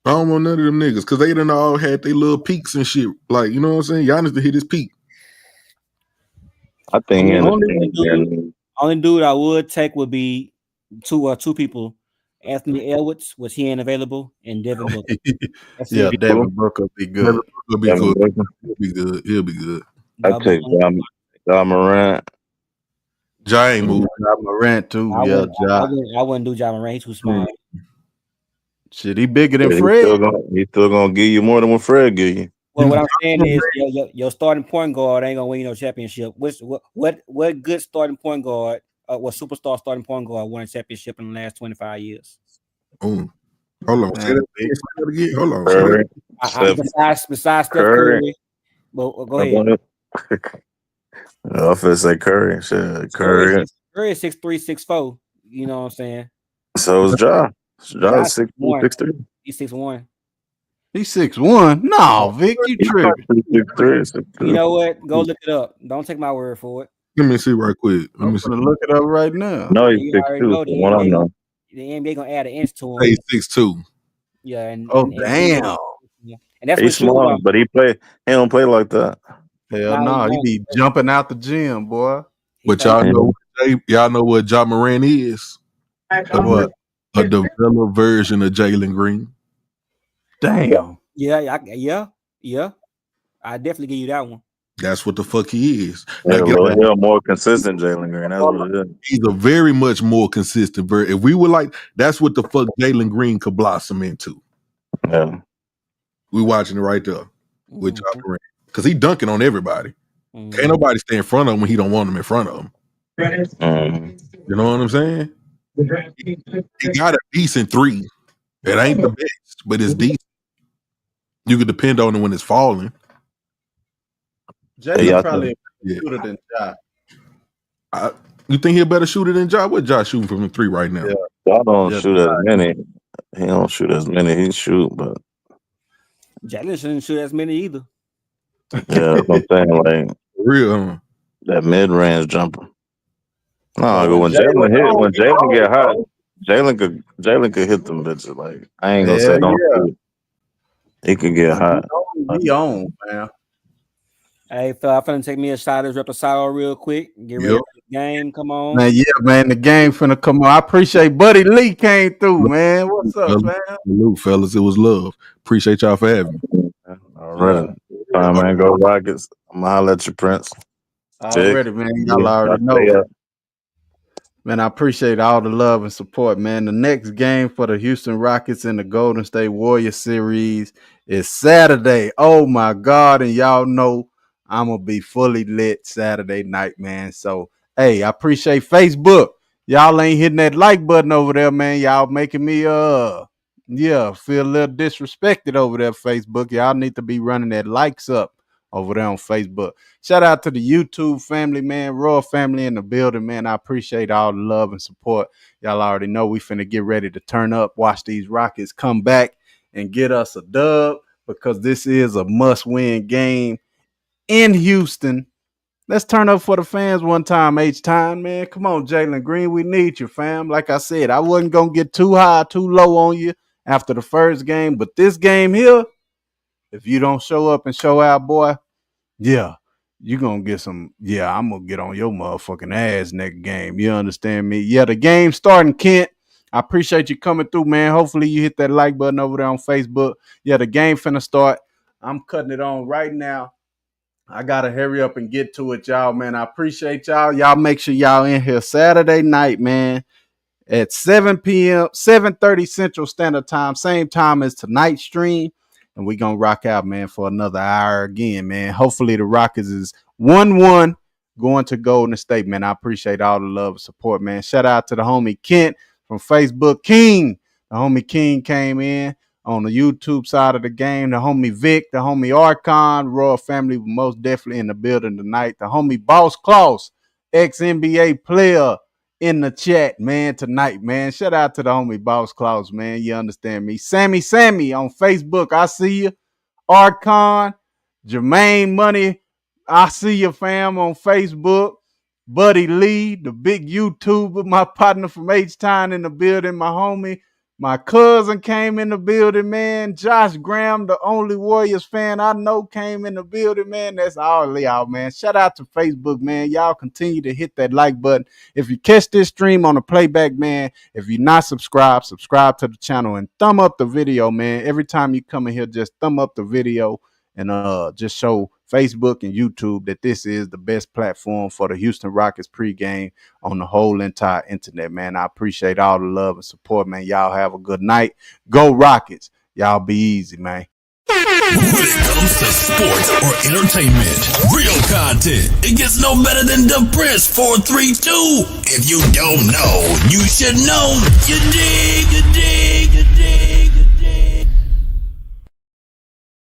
I don't want none of them niggas because they done all had their little peaks and shit. Like, you know what I'm saying? Giannis to hit his peak. I think only dude I would take would be two people. Anthony Edwards, was he ain't available, and Devin Booker. That's Yeah, it. Devin Booker will be good. He'll be Devin good. Booker. He'll be good. He'll be good. I Y'all take both- John Morant. Ja ain't moving. Ja Morant too. I Yeah, wouldn't, Ja. I wouldn't do John Moran. He's too small. Shit, he bigger than He's Fred. still gonna give you more than what Fred give you. Well, what I'm saying is, your starting point guard ain't gonna win no championship. What good starting point guard, what superstar starting point guard won a championship in the last 25 years? Hold on. Say that again. Hold on. Curry, Besides Steph Curry. Curry. Well, go ahead. I was finna say Curry. Shit, Curry. Curry is 6'3", 6'4". You know what I'm saying? So is Ja. Ja's 6'2", 6'1". 6'3". He's 6'1". He's 6'1". No, Vic, you tripping. 6'3", You know what? Go look it up. Don't take my word for it. Let me see right quick. Let me I'm see. gonna look it up right now. No, he's You already 6'2". know So what I know. the NBA gonna add an inch to him. Hey, 6'2". Yeah, and Damn. and that's He's what small, but he don't play like that. Hell Nah, no, he he be jumping out the gym, boy. But plays- y'all know what Ja Morant is? What? A developed version of Jalen Green. Damn. yeah. I definitely give you that one. That's what the fuck he is. Yeah, Now, he's a more consistent Jalen Green. That's what it is. he's a very much more consistent version. If we were like, that's what the fuck Jalen Green could blossom into. Yeah. We watching it right there with Ja Mhm. Morant. Because he dunking on everybody. Mhm. Can't nobody stay in front of him when he don't want them in front of him. Mhm. You know what I'm saying? He got a decent three. It ain't the best, but it's decent. You can depend on it when it's falling. Jalen Yeah, probably a Yeah. better shooter than Ja. You think he a better shooter than Ja? What Ja shooting from the three right now? Yeah. I don't Yeah, shoot as many. He don't shoot as many. He shoot, but Jalen shouldn't shoot as many either. yeah, that's what I'm saying. Like For real, huh? that mid range jumper. No, But when Jalen get hot, Jalen could hit them bitches. Like I ain't gonna say hell don't yeah. shoot. He could get hot. He on, man. Hey, Phil, I'm finna take me a shot of Reposado real quick. Get ready Yep. for the game. Come on. Man, yeah, man. The game finna come on. I appreciate Buddy Lee came through, man. What's up, man? Salute, fellas. It was love. Appreciate y'all for having me. All right, fine, man. Go Rockets. I'm gonna holler at you, Prince. Already, man. Y'all already know. Man, I appreciate all the love and support, man. The next game for the Houston Rockets in the Golden State Warriors series is Saturday. Oh my God. And y'all know I'm gonna be fully lit Saturday night, man. So hey, I appreciate Facebook. Y'all ain't hitting that like button over there, man. Y'all making me feel a little disrespected over there, Facebook. Y'all need to be running that likes up over there on Facebook. Shout out to the YouTube family, man. Royal family in the building, man. I appreciate all the love and support. Y'all already know we finna get ready to turn up, watch these Rockets come back and get us a dub because this is a must-win game in Houston. Let's turn up for the fans one time, H-Time, man. Come on, Jalen Green. We need you, fam. Like I said, I wasn't going to get too high, too low on you after the first game. But this game here, if you don't show up and show out, boy, yeah, you're going to get some. Yeah, I'm going to get on your motherfucking ass next game. You understand me? Yeah, the game starting, Kent. I appreciate you coming through, man. Hopefully you hit that like button over there on Facebook. Yeah, the game finna start. I'm cutting it on right now. I gotta hurry up and get to it, y'all, man. I appreciate y'all. Y'all make sure y'all in here Saturday night, man, at 7 p.m., 7:30 Central Standard Time, same time as tonight's stream. And we're gonna rock out, man, for another hour again, man. Hopefully the Rockets is 1-1 going to Golden State, man. I appreciate all the love and support, man. Shout out to the homie Kent from Facebook King. The homie King came in on the YouTube side of the game. The homie Vic, the homie Archon, Royal family most definitely in the building tonight. The homie Boss Klaus, ex-NBA player, in the chat, man, tonight, man. Shout out to the homie Boss Klaus, man. You understand me. Sammy on Facebook. I see you. Archon, Jermaine Money. I see you, fam, on Facebook. Buddy Lee, the big YouTuber, my partner from H-Town in the building, my homie. My cousin came in the building, man. Josh Graham, the only Warriors fan I know, came in the building, man. That's all y'all, man. Shout out to Facebook, man. Y'all continue to hit that like button. If you catch this stream on the playback, man, if you're not subscribed, subscribe to the channel and thumb up the video, man. Every time you come in here, just thumb up the video and just show Facebook and YouTube that this is the best platform for the Houston Rockets pregame on the whole entire internet, man. I appreciate all the love and support, man. Y'all have a good night. Go Rockets. Y'all be easy, man. When it comes to sports or entertainment, real content, it gets no better than the Prince 432. If you don't know, you should know. You dig?